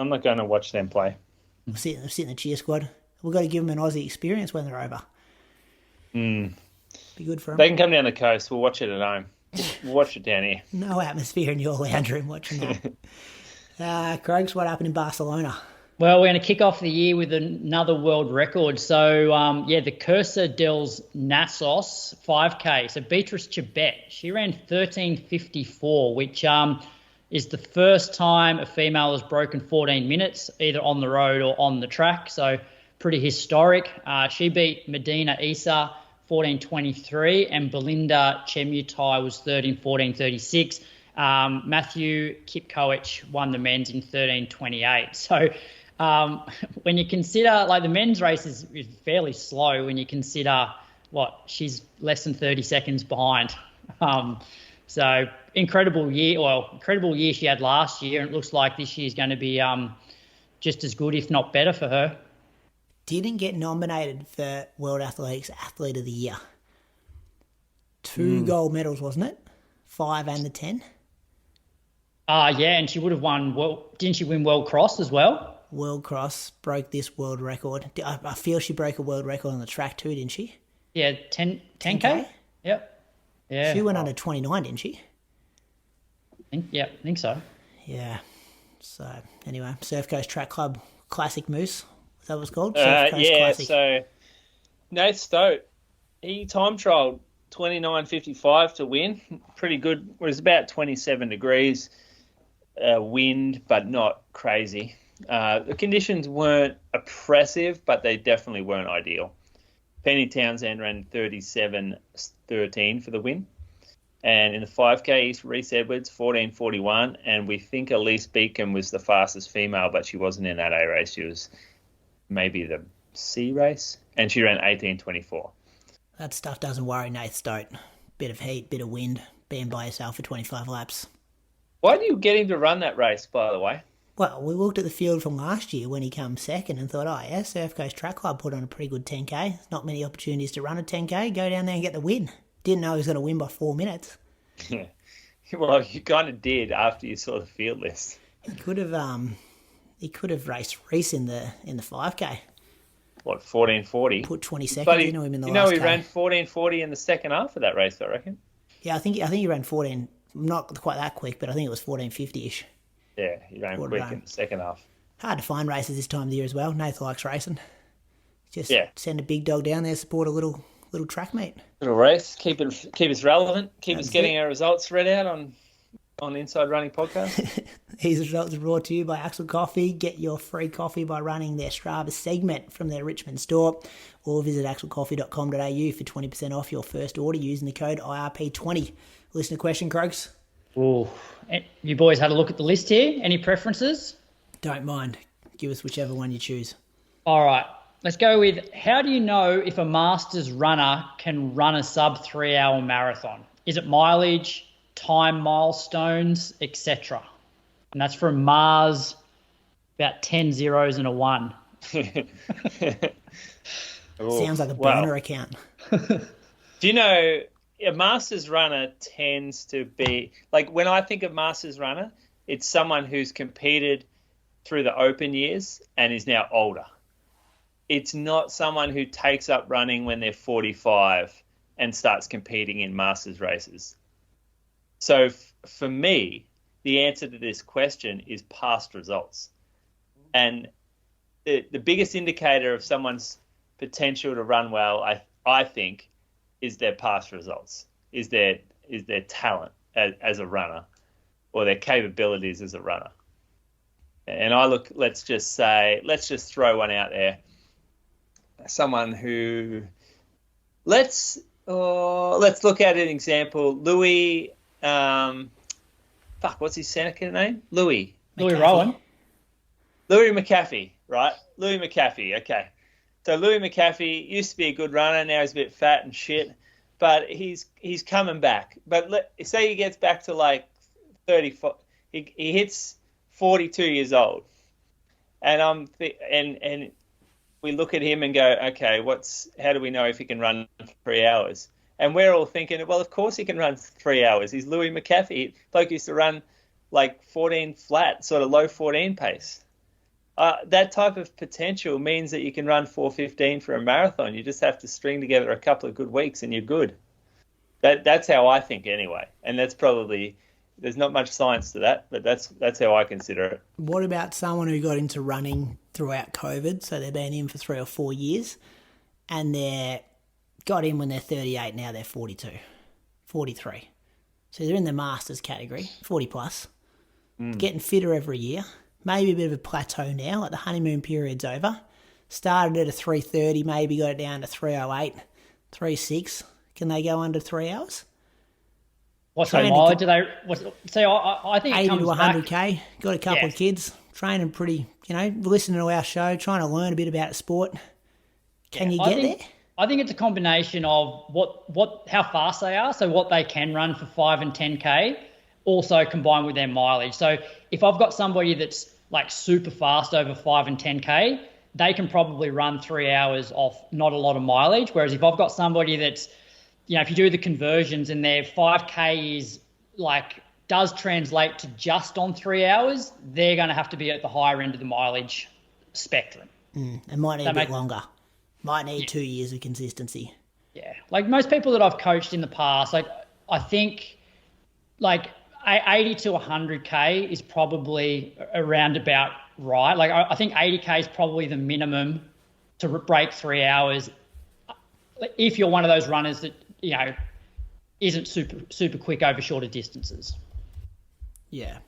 not going to watch them play. I'm sitting in the cheer squad. We've got to give them an Aussie experience when they're over. Be good for them. They can come down the coast. We'll watch it at home. We'll watch it down here. No atmosphere in your lounge room watching that. Croaks, what happened in Barcelona? Well, we're going to kick off the year with another world record. So, the Cursa Dels Nassos 5K. So, Beatrice Chebet, she ran 13:54, which is the first time a female has broken 14 minutes, either on the road or on the track. So, pretty historic. She beat Medina Isa 14:23, and Belinda Chemutai was 13:14:36. Matthew Kipkoech won the men's in 13:28. So, when you consider, like, the men's race is fairly slow when you consider she's less than 30 seconds behind. So incredible year she had last year, and it looks like this year's going to be just as good, if not better, for her. Didn't get nominated for World Athletics Athlete of the Year. 2 gold medals, wasn't it? 5 and the 10. And she would have won. Didn't she win World Cross as well? World Cross, broke this world record. I feel she broke a world record on the track too, didn't she? Yeah, 10K? Yep. Yeah. She went under 29, didn't she? I think so. Yeah. So, anyway, Surf Coast Track Club Classic Moose. Is that what it's called? Surf Coast Classic. So Nate Stote, he time trialled 29:55 to win. Pretty good. It was about 27 degrees, wind, but not crazy. The conditions weren't oppressive, but they definitely weren't ideal. Penny Townsend ran 37:13 for the win. And in the 5K, Reece Edwards, 14:41. And we think Elise Beacom was the fastest female, but she wasn't in that A race. She was maybe the C race. And she ran 18:24. That stuff doesn't worry Nate Stote. Bit of heat, bit of wind, being by yourself for 25 laps. Why do you get him to run that race, by the way? Well, we looked at the field from last year when he came second and thought, Surf Coast Track Club put on a pretty good 10K. There's not many opportunities to run a 10K. Go down there and get the win. Didn't know he was going to win by 4 minutes. Yeah. Well, you kind of did after you saw the field list. He could have raced Reece in the 5K. 14:40? Put 20 seconds into him in the last he K. ran 14:40 in the second half of that race, I reckon. Yeah, I think he ran 14. Not quite that quick, but I think it was 14:50-ish. Yeah, he ran Quarter quick run. in the second half. Hard to find races this time of the year as well. Nathan likes racing. Just Yeah. send a big dog down there, support a little track meet. Little race, keep us relevant, keep That's us getting it. our results read out on Inside Running Podcast. These results are brought to you by Axel Coffee. Get your free coffee by running their Strava segment from their Richmond store, or visit axelcoffee.com.au for 20% off your first order using the code IRP20. Listener question, Croaks? Ooh. You boys had a look at the list here. Any preferences? Don't mind. Give us whichever one you choose. All right. Let's go with, how do you know if a Masters runner can run a sub 3 hour marathon? Is it mileage, time milestones, etc.? And that's from Mars, about 10 zeros and a 1. Sounds like a burner account. Do you know, a Masters runner tends to be, like when I think of Masters runner, it's someone who's competed through the open years and is now older. It's not someone who takes up running when they're 45 and starts competing in Masters races. So for me, the answer to this question is past results. And the biggest indicator of someone's potential to run well, I think, is their past results, is their talent as a runner or their capabilities as a runner. And let's just throw one out there. Someone who, let's look at an example. Louis, what's his Seneca name? Louis Rowan. Louis McAfee, right? Louis McAfee, okay. So Louis McAfee used to be a good runner. Now he's a bit fat and shit, but he's coming back. But say he gets back to like 34, he hits 42 years old, and we look at him and go, okay, how do we know if he can run 3 hours? And we're all thinking, well, of course he can run 3 hours. He's Louis McAfee. Bloke used to run like 14 flat, sort of low 14 pace. That type of potential means that you can run 4:15 for a marathon. You just have to string together a couple of good weeks and you're good. That's how I think anyway. And that's probably, there's not much science to that, but that's how I consider it. What about someone who got into running throughout COVID? So they've been in for 3 or 4 years and they got in when they're 38, now they're 42, 43. So they're in the Masters category, 40 plus, getting fitter every year. Maybe a bit of a plateau now, like the honeymoon period's over. Started at a 3:30, maybe got it down to 3:08, 3:06. Can they go under 3 hours? What's their mileage? Do they? I think 80 it comes to 100k. Got a couple Yeah. of kids, training pretty, listening to our show, trying to learn a bit about sport. Can you get there? I think it's a combination of how fast they are, so what they can run for 5 and 10k, also combined with their mileage. So if I've got somebody that's like super fast over 5 and 10k, they can probably run 3 hours off not a lot of mileage. Whereas if I've got somebody that's, if you do the conversions and their 5k is like does translate to just on 3 hours, they're going to have to be at the higher end of the mileage spectrum. It might need a bit longer. Might need 2 years of consistency. Yeah. Like most people that I've coached in the past, like I think like 80 to 100k is probably around about right. Like I think 80k is probably the minimum to break 3 hours if you're one of those runners that, isn't super quick over shorter distances. Yeah.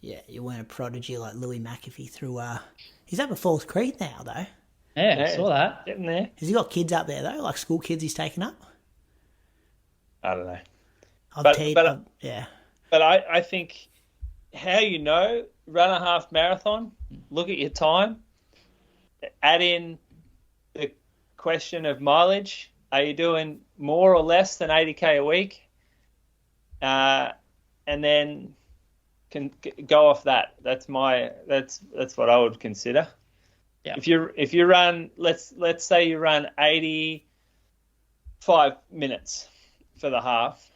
Yeah, you weren't a prodigy like Louis McAfee through... he's up at Falls Creek now, though. Yeah, I saw that. Getting there. Has he got kids up there, though? Like school kids he's taken up? I don't know. Yeah. But I think how run a half marathon, look at your time, add in the question of mileage. Are you doing more or less than 80k a week? And then can go off that. That's what I would consider. Yeah. If you run, let's say you run 85 minutes for the half,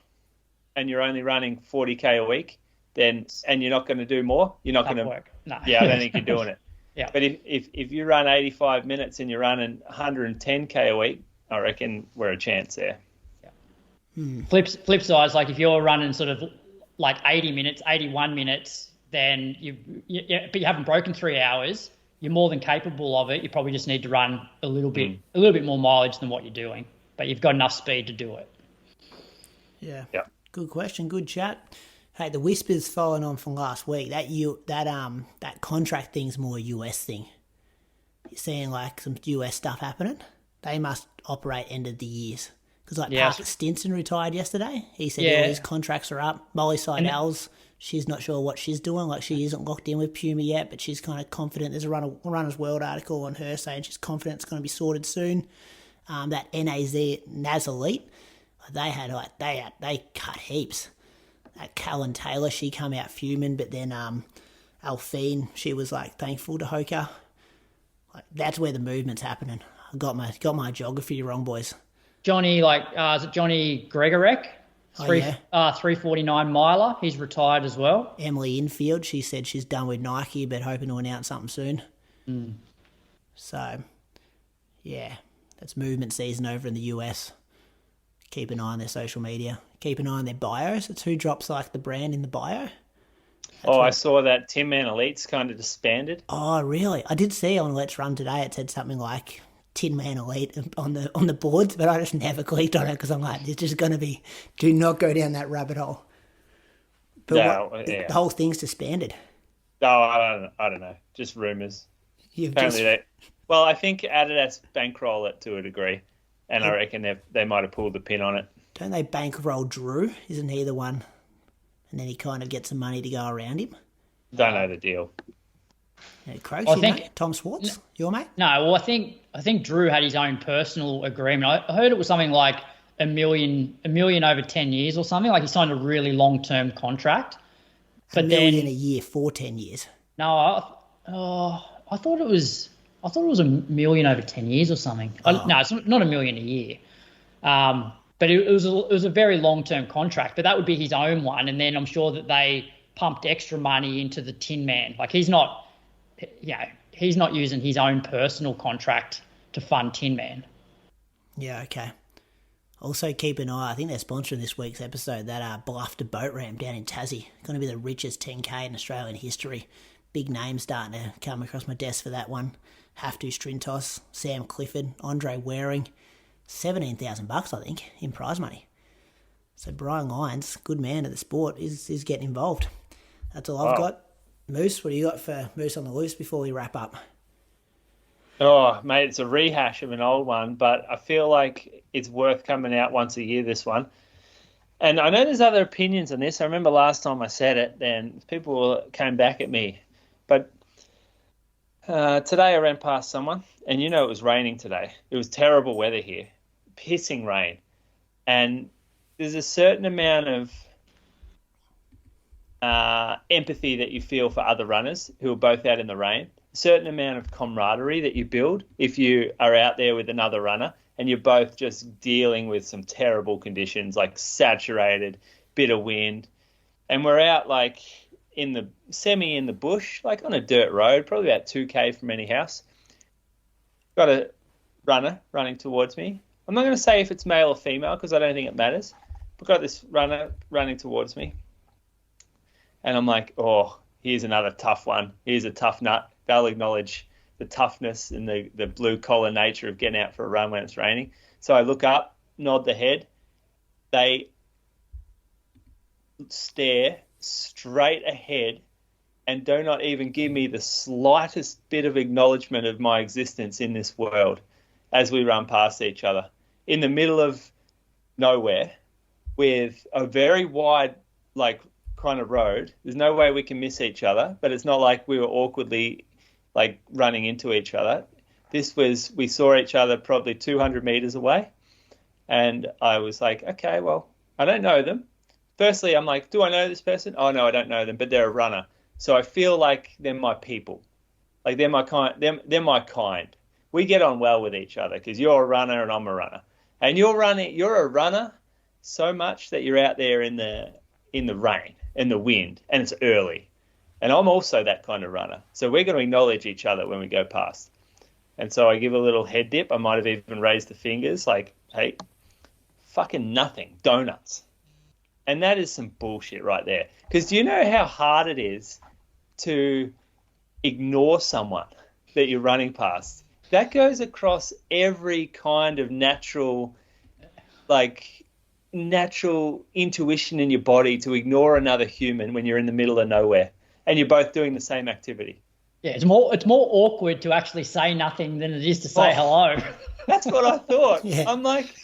and you're only running 40k a week, and you're not going to do more, you're not going to work. No. Yeah, I don't think you're doing it. Yeah. But if you run 85 minutes and you're running 110k a week, I reckon we're a chance there. Yeah. Flip side is like if you're running sort of like 80 minutes, 81 minutes, then but you haven't broken 3 hours, you're more than capable of it. You probably just need to run a little bit more mileage than what you're doing, but you've got enough speed to do it. Yeah. Good question. Good chat. Hey, the whispers following on from last week, that contract thing's more a US thing. You're seeing like some US stuff happening. They must operate end of the years. Because Parker Stinson retired yesterday. He said all his contracts are up. Molly Seidel's, she's not sure what she's doing. Like, she isn't locked in with Puma yet, but she's kind of confident. There's a Runner's World article on her saying she's confident it's going to be sorted soon. That NAS Elite, they cut heaps. That Callan Taylor, she come out fuming, but then Alphine, she was like thankful to Hoka. Like, that's where the movement's happening. I got my geography wrong, boys. Johnny, is it Johnny Gregorek? 349 miler. He's retired as well. Emily Infield, she said she's done with Nike, but hoping to announce something soon. So, yeah, that's movement season over in the US. Keep an eye on their social media. Keep an eye on their bios. It's who drops like the brand in the bio. I saw that Tin Man Elite's kind of disbanded. Oh, really? I did see on Let's Run today it said something like Tin Man Elite on the boards, but I just never clicked on it because I'm like, it's just going to be, do not go down that rabbit hole. But the whole thing's disbanded. No, I don't know. Just rumours. I think Adidas bankroll it to a degree, and I reckon they might have pulled the pin on it. Don't they bankroll Drew? Isn't he the one? And then he kind of gets some money to go around him. Don't know the deal. Yeah, Croaks, mate? Tom Swartz, your mate? No, well, I think Drew had his own personal agreement. I heard it was something like a million over 10 years or something. Like, he signed a really long-term contract. But $1 million a year for 10 years. No, I thought it was $1 million over 10 years or something. No, it's not $1 million a year. But it was a very long-term contract. But that would be his own one, and then I'm sure that they pumped extra money into the Tin Man. Like, he's not using his own personal contract to fund Tin Man. Yeah, okay. Also, keep an eye. I think they're sponsoring this week's episode. That Bluff to boat ramp down in Tassie, going to be the richest 10K in Australian history. Big names starting to come across my desk for that one. Have to Strintos, Sam Clifford, Andre Waring. $17,000, I think, in prize money. So Brian Lyons, good man at the sport, is getting involved. That's all I've got. Moose, what do you got for Moose on the Loose before we wrap up? Oh, mate, it's a rehash of an old one, but I feel like it's worth coming out once a year, this one. And I know there's other opinions on this. I remember last time I said it, then people came back at me. But today I ran past someone, and it was raining today. It was terrible weather here, pissing rain. And there's a certain amount of empathy that you feel for other runners who are both out in the rain, a certain amount of camaraderie that you build if you are out there with another runner and you're both just dealing with some terrible conditions, like saturated, bit of wind. And we're out like in the bush, like on a dirt road, probably about 2K from any house. Got a runner running towards me. I'm not going to say if it's male or female because I don't think it matters. But got this runner running towards me. And I'm like, oh, here's another tough one. Here's a tough nut. They'll acknowledge the toughness and the blue-collar nature of getting out for a run when it's raining. So I look up, nod the head. They stare straight ahead and do not even give me the slightest bit of acknowledgement of my existence in this world as we run past each other in the middle of nowhere with a very wide, kind of road. There's no way we can miss each other, but it's not like we were awkwardly running into each other. We saw each other probably 200 meters away. And I was like, okay, well, I don't know them. Firstly, I'm like, do I know this person? Oh, no, I don't know them, but they're a runner. So I feel like they're my people. Like they're my kind. They're my kind. We get on well with each other because you're a runner and I'm a runner. And you're a runner so much that you're out there in the rain and the wind and it's early. And I'm also that kind of runner. So we're going to acknowledge each other when we go past. And so I give a little head dip. I might have even raised the fingers like, hey, fucking nothing, donuts. And that is some bullshit right there. Because do you know how hard it is to ignore someone that you're running past. That goes across every kind of natural intuition in your body to ignore another human when you're in the middle of nowhere and you're both doing the same activity. Yeah, it's more awkward to actually say nothing than it is to say hello. That's what I thought. Yeah. I'm like,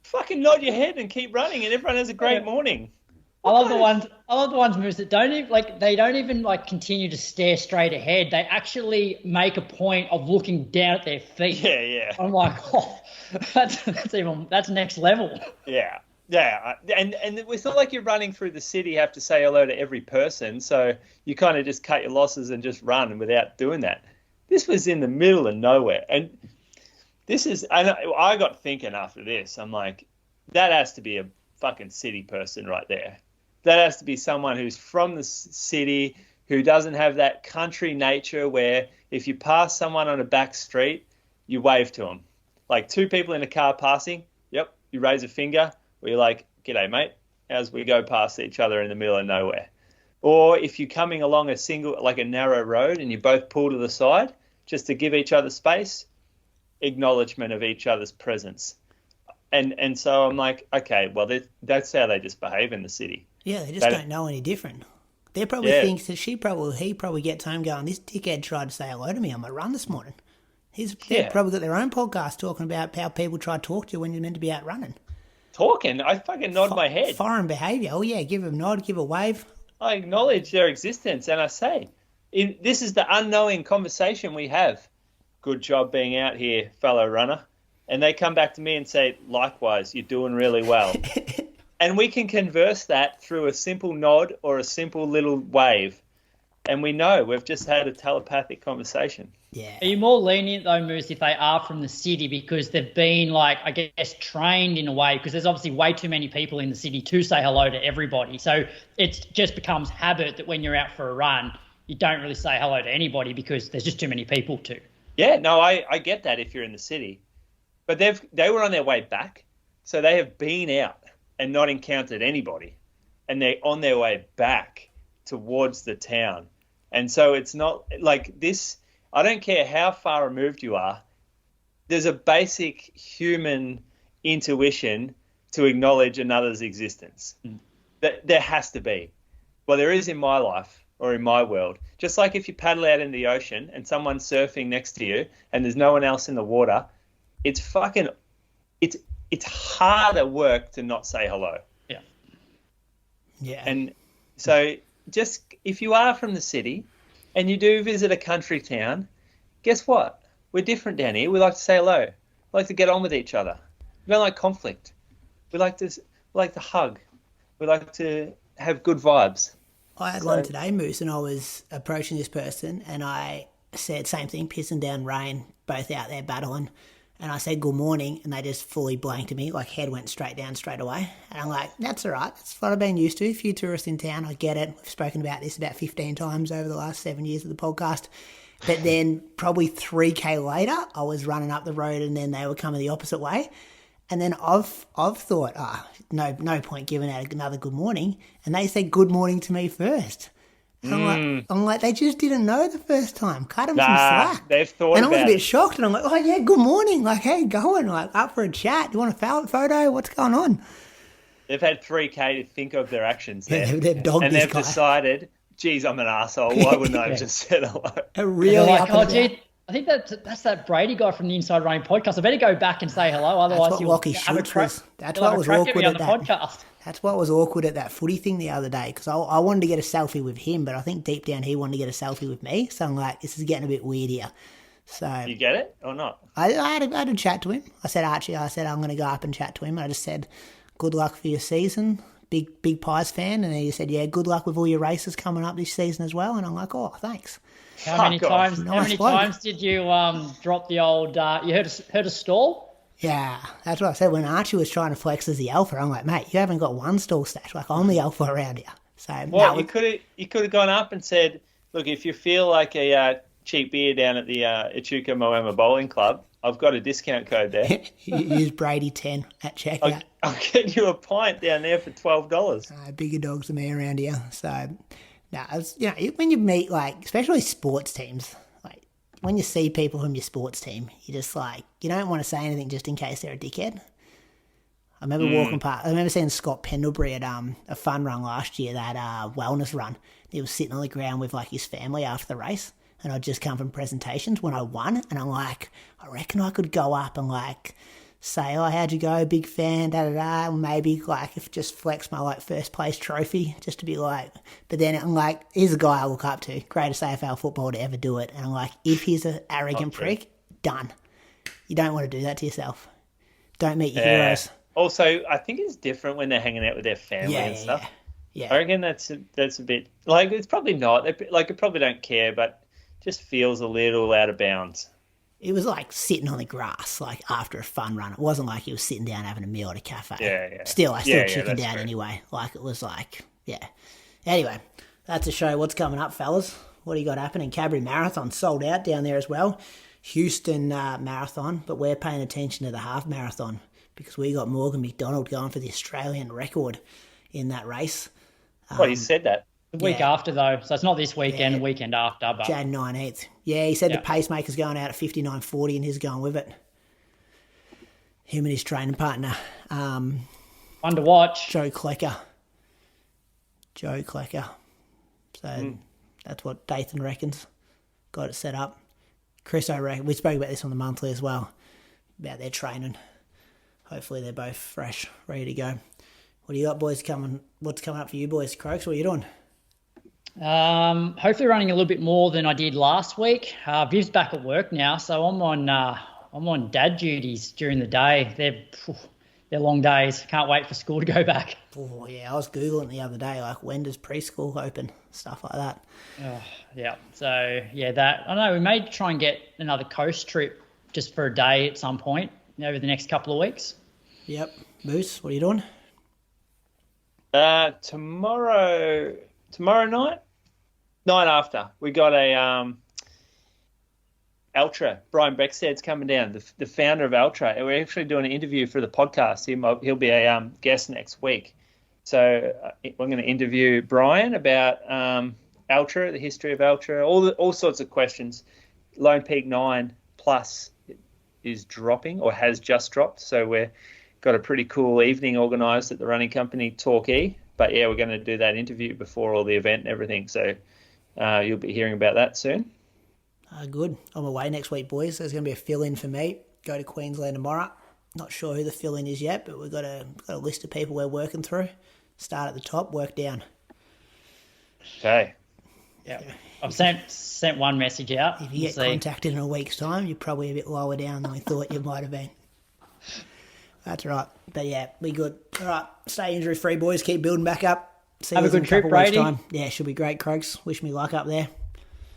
fucking nod your head and keep running, and everyone has a great morning. I love the ones, Moose, that don't even continue to stare straight ahead. They actually make a point of looking down at their feet. Yeah. I'm like, that's next level. Yeah. And it's not like you're running through the city, you have to say hello to every person, so you kind of just cut your losses and just run without doing that. This was in the middle of nowhere, and I got thinking after this, I'm like, that has to be a fucking city person right there. That has to be someone who's from the city, who doesn't have that country nature where if you pass someone on a back street, you wave to them. Like two people in a car passing, yep, you raise a finger, or you're like, g'day, mate, as we go past each other in the middle of nowhere. Or if you're coming along a narrow road and you both pull to the side just to give each other space, acknowledgement of each other's presence. And so I'm like, okay, well, that's how they just behave in the city. Yeah, they just don't know any different. They probably think that he probably gets home going, this dickhead tried to say hello to me on my run this morning. They've probably got their own podcast talking about how people try to talk to you when you're meant to be out running. Talking? I fucking nod my head. Foreign behaviour. Oh, yeah, give a nod, give a wave. I acknowledge their existence, and I say, this is the unknowing conversation we have. Good job being out here, fellow runner. And they come back to me and say, likewise, you're doing really well. And we can converse that through a simple nod or a simple little wave. And we know we've just had a telepathic conversation. Yeah. Are you more lenient, though, Moose, if they are from the city because they've been, trained in a way? Because there's obviously way too many people in the city to say hello to everybody. So it just becomes habit that when you're out for a run, you don't really say hello to anybody because there's just too many people to. Yeah, no, I get that if you're in the city. But they were on their way back. So they have been out and not encountered anybody. And they're on their way back towards the town. And so it's not like this. I don't care how far removed you are. There's a basic human intuition to acknowledge another's existence. That there has to be. Well, there is in my life or in my world. Just like if you paddle out in the ocean and someone's surfing next to you and there's no one else in the water, it's harder work to not say hello. Yeah. Yeah. And so just if you are from the city and you do visit a country town, guess what? We're different down here. We like to say hello. We like to get on with each other. We don't like conflict. We like to hug. We like to have good vibes. I had one today, Moose, and I was approaching this person and I said same thing, pissing down rain, both out there battling. And I said good morning and they just fully blanked at me, like head went straight down straight away. And I'm like, that's all right. That's what I've been used to. A few tourists in town, I get it. We've spoken about this about 15 times over the last 7 years of the podcast. But then probably 3K later, I was running up the road and then they were coming the opposite way. And then I've thought, no point giving out another good morning. And they said good morning to me first. And I'm like, they just didn't know the first time. Cut them some slack. They've thought and about I was a bit shocked. And I'm like, oh, yeah, good morning. Like, how you going? Like, up for a chat? You want a photo? What's going on? They've had 3K to think of their actions there. Yeah, they've dogged and this they've guy. Decided, geez, I'm an arsehole. Why wouldn't I have just said hello? Really like, up and down. gee, I think that's that Brady guy from the Inside Running podcast. I better go back and say hello. Otherwise, That's what Lockie Schultz was. That's what was awkward at that. Podcast. That's what was awkward at that footy thing the other day because I wanted to get a selfie with him, but I think deep down he wanted to get a selfie with me. So I'm like, this is getting a bit weird here. So You get it or not? I had a chat to him. I said, Archie, I'm going to go up and chat to him. I just said, good luck for your season. Big Pies fan. And he said, yeah, good luck with all your races coming up this season as well. And I'm like, oh, thanks. How many times? Nice How many bloke. times did you drop the old? You heard a stall? Yeah, that's what I said. When Archie was trying to flex as the alpha, I'm like, mate, you haven't got one stall stat. Like, I'm the alpha around here. So Well, you could have gone up and said, look, if you feel like a cheap beer down at the Echuca Moama Bowling Club, I've got a discount code there. use Brady 10 at checkout. I'll get you a pint down there for $12. Bigger dogs than me around here. So No, when you meet, like, especially sports teams, like, when you see people from your sports team, you just, like, you don't want to say anything just in case they're a dickhead. I remember walking past, I remember seeing Scott Pendlebury at a fun run last year, that wellness run. He was sitting on the ground with, like, his family after the race, and I'd just come from presentations when I won, and I'm like, I reckon I could go up and, like, say, oh, how'd you go, big fan, da-da-da, maybe, like, if just flex my, like, first place trophy, just to be like, but then I'm like, here's a guy I look up to, greatest AFL footballer to ever do it, and I'm like, if he's an arrogant prick, done. You don't want to do that to yourself. Don't meet your heroes. Also, I think it's different when they're hanging out with their family and stuff. Yeah. I reckon that's a bit, like, it's probably not, like, they probably don't care, but just feels a little out of bounds. It was like sitting on the grass, like after a fun run. It wasn't like he was sitting down having a meal at a cafe. Yeah. Still, I chickened out anyway. Like, it was like, yeah. Anyway, that's a show. What's coming up, fellas? What do you got happening? Cadbury Marathon sold out down there as well. Houston Marathon, but we're paying attention to the half marathon because we got Morgan McDonald going for the Australian record in that race. Well, you said that. The week after, though. So it's not this weekend, the weekend after. But Jan 19th. Yeah, he said the pacemaker's going out at 59.40 and he's going with it. Him and his training partner. Fun to watch. Joe Klecker. So that's what Dathan reckons. Got it set up. Chris, I reckon, we spoke about this on the monthly as well, about their training. Hopefully they're both fresh, ready to go. What do you got, boys, coming? What's coming up for you boys? Croaks, what are you doing? Hopefully running a little bit more than I did last week. Viv's back at work now, so I'm on dad duties during the day. They're long days. Can't wait for school to go back. Oh yeah, I was googling the other day, like, when does preschool open, stuff like that. Yeah. So yeah, that I don't know. We may try and get another coast trip just for a day at some point over the next couple of weeks. Yep. Moose, what are you doing? Tomorrow night after, we got a Ultra. Brian Breckstead's coming down, the founder of Ultra. And we're actually doing an interview for the podcast. He'll be a guest next week. So we're going to interview Brian about Ultra, the history of Ultra, all sorts of questions. Lone Peak 9 Plus is dropping or has just dropped. So we've got a pretty cool evening organised at the running company Torquay. But yeah, we're going to do that interview before all the event and everything. So you'll be hearing about that soon. Good. I'm away next week, boys. There's going to be a fill-in for me. Go to Queensland tomorrow. Not sure who the fill-in is yet, but we've got a list of people we're working through. Start at the top, work down. Okay. Yeah. I've sent one message out. If you get contacted in a week's time, you're probably a bit lower down than we thought you might have been. That's right. But yeah, be good. All right, stay injury-free, boys. Keep building back up. Have a good trip, Brady. Yeah, should be great, Croaks. Wish me luck up there.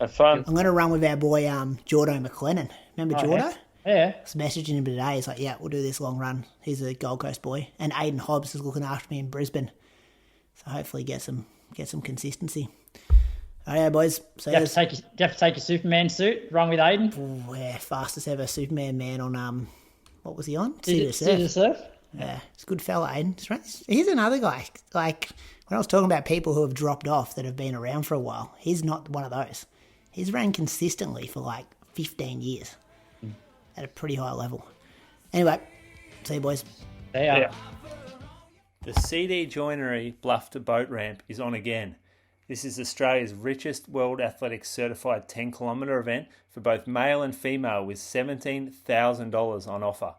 Have fun. I'm going to run with our boy Jordo McLennan. Remember Jordo? Yeah. I was messaging him today. He's like, yeah, we'll do this long run. He's a Gold Coast boy. And Aiden Hobbs is looking after me in Brisbane. So hopefully get some consistency. All right, boys. So do you have to take your Superman suit, run with Aiden? Oh, yeah, fastest ever Superman man on, what was he on? CD Surf. Yeah, he's a good fella, Aiden. He's another guy. Like, when I was talking about people who have dropped off that have been around for a while, he's not one of those. He's ran consistently for like 15 years at a pretty high level. Anyway, see you, boys. They are. Yeah. The CD Joinery Bluff to boat ramp is on again. This is Australia's richest World Athletics certified 10-kilometre event for both male and female with $17,000 on offer.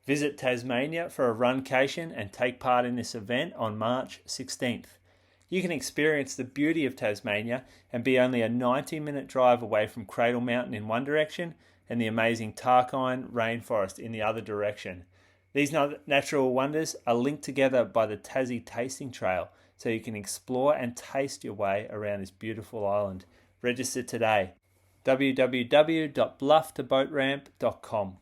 Visit Tasmania for a run-cation and take part in this event on March 16th. You can experience the beauty of Tasmania and be only a 90-minute drive away from Cradle Mountain in one direction and the amazing Tarkine rainforest in the other direction. These natural wonders are linked together by the Tassie Tasting Trail, so you can explore and taste your way around this beautiful island. Register today. www.blufftoboatramp.com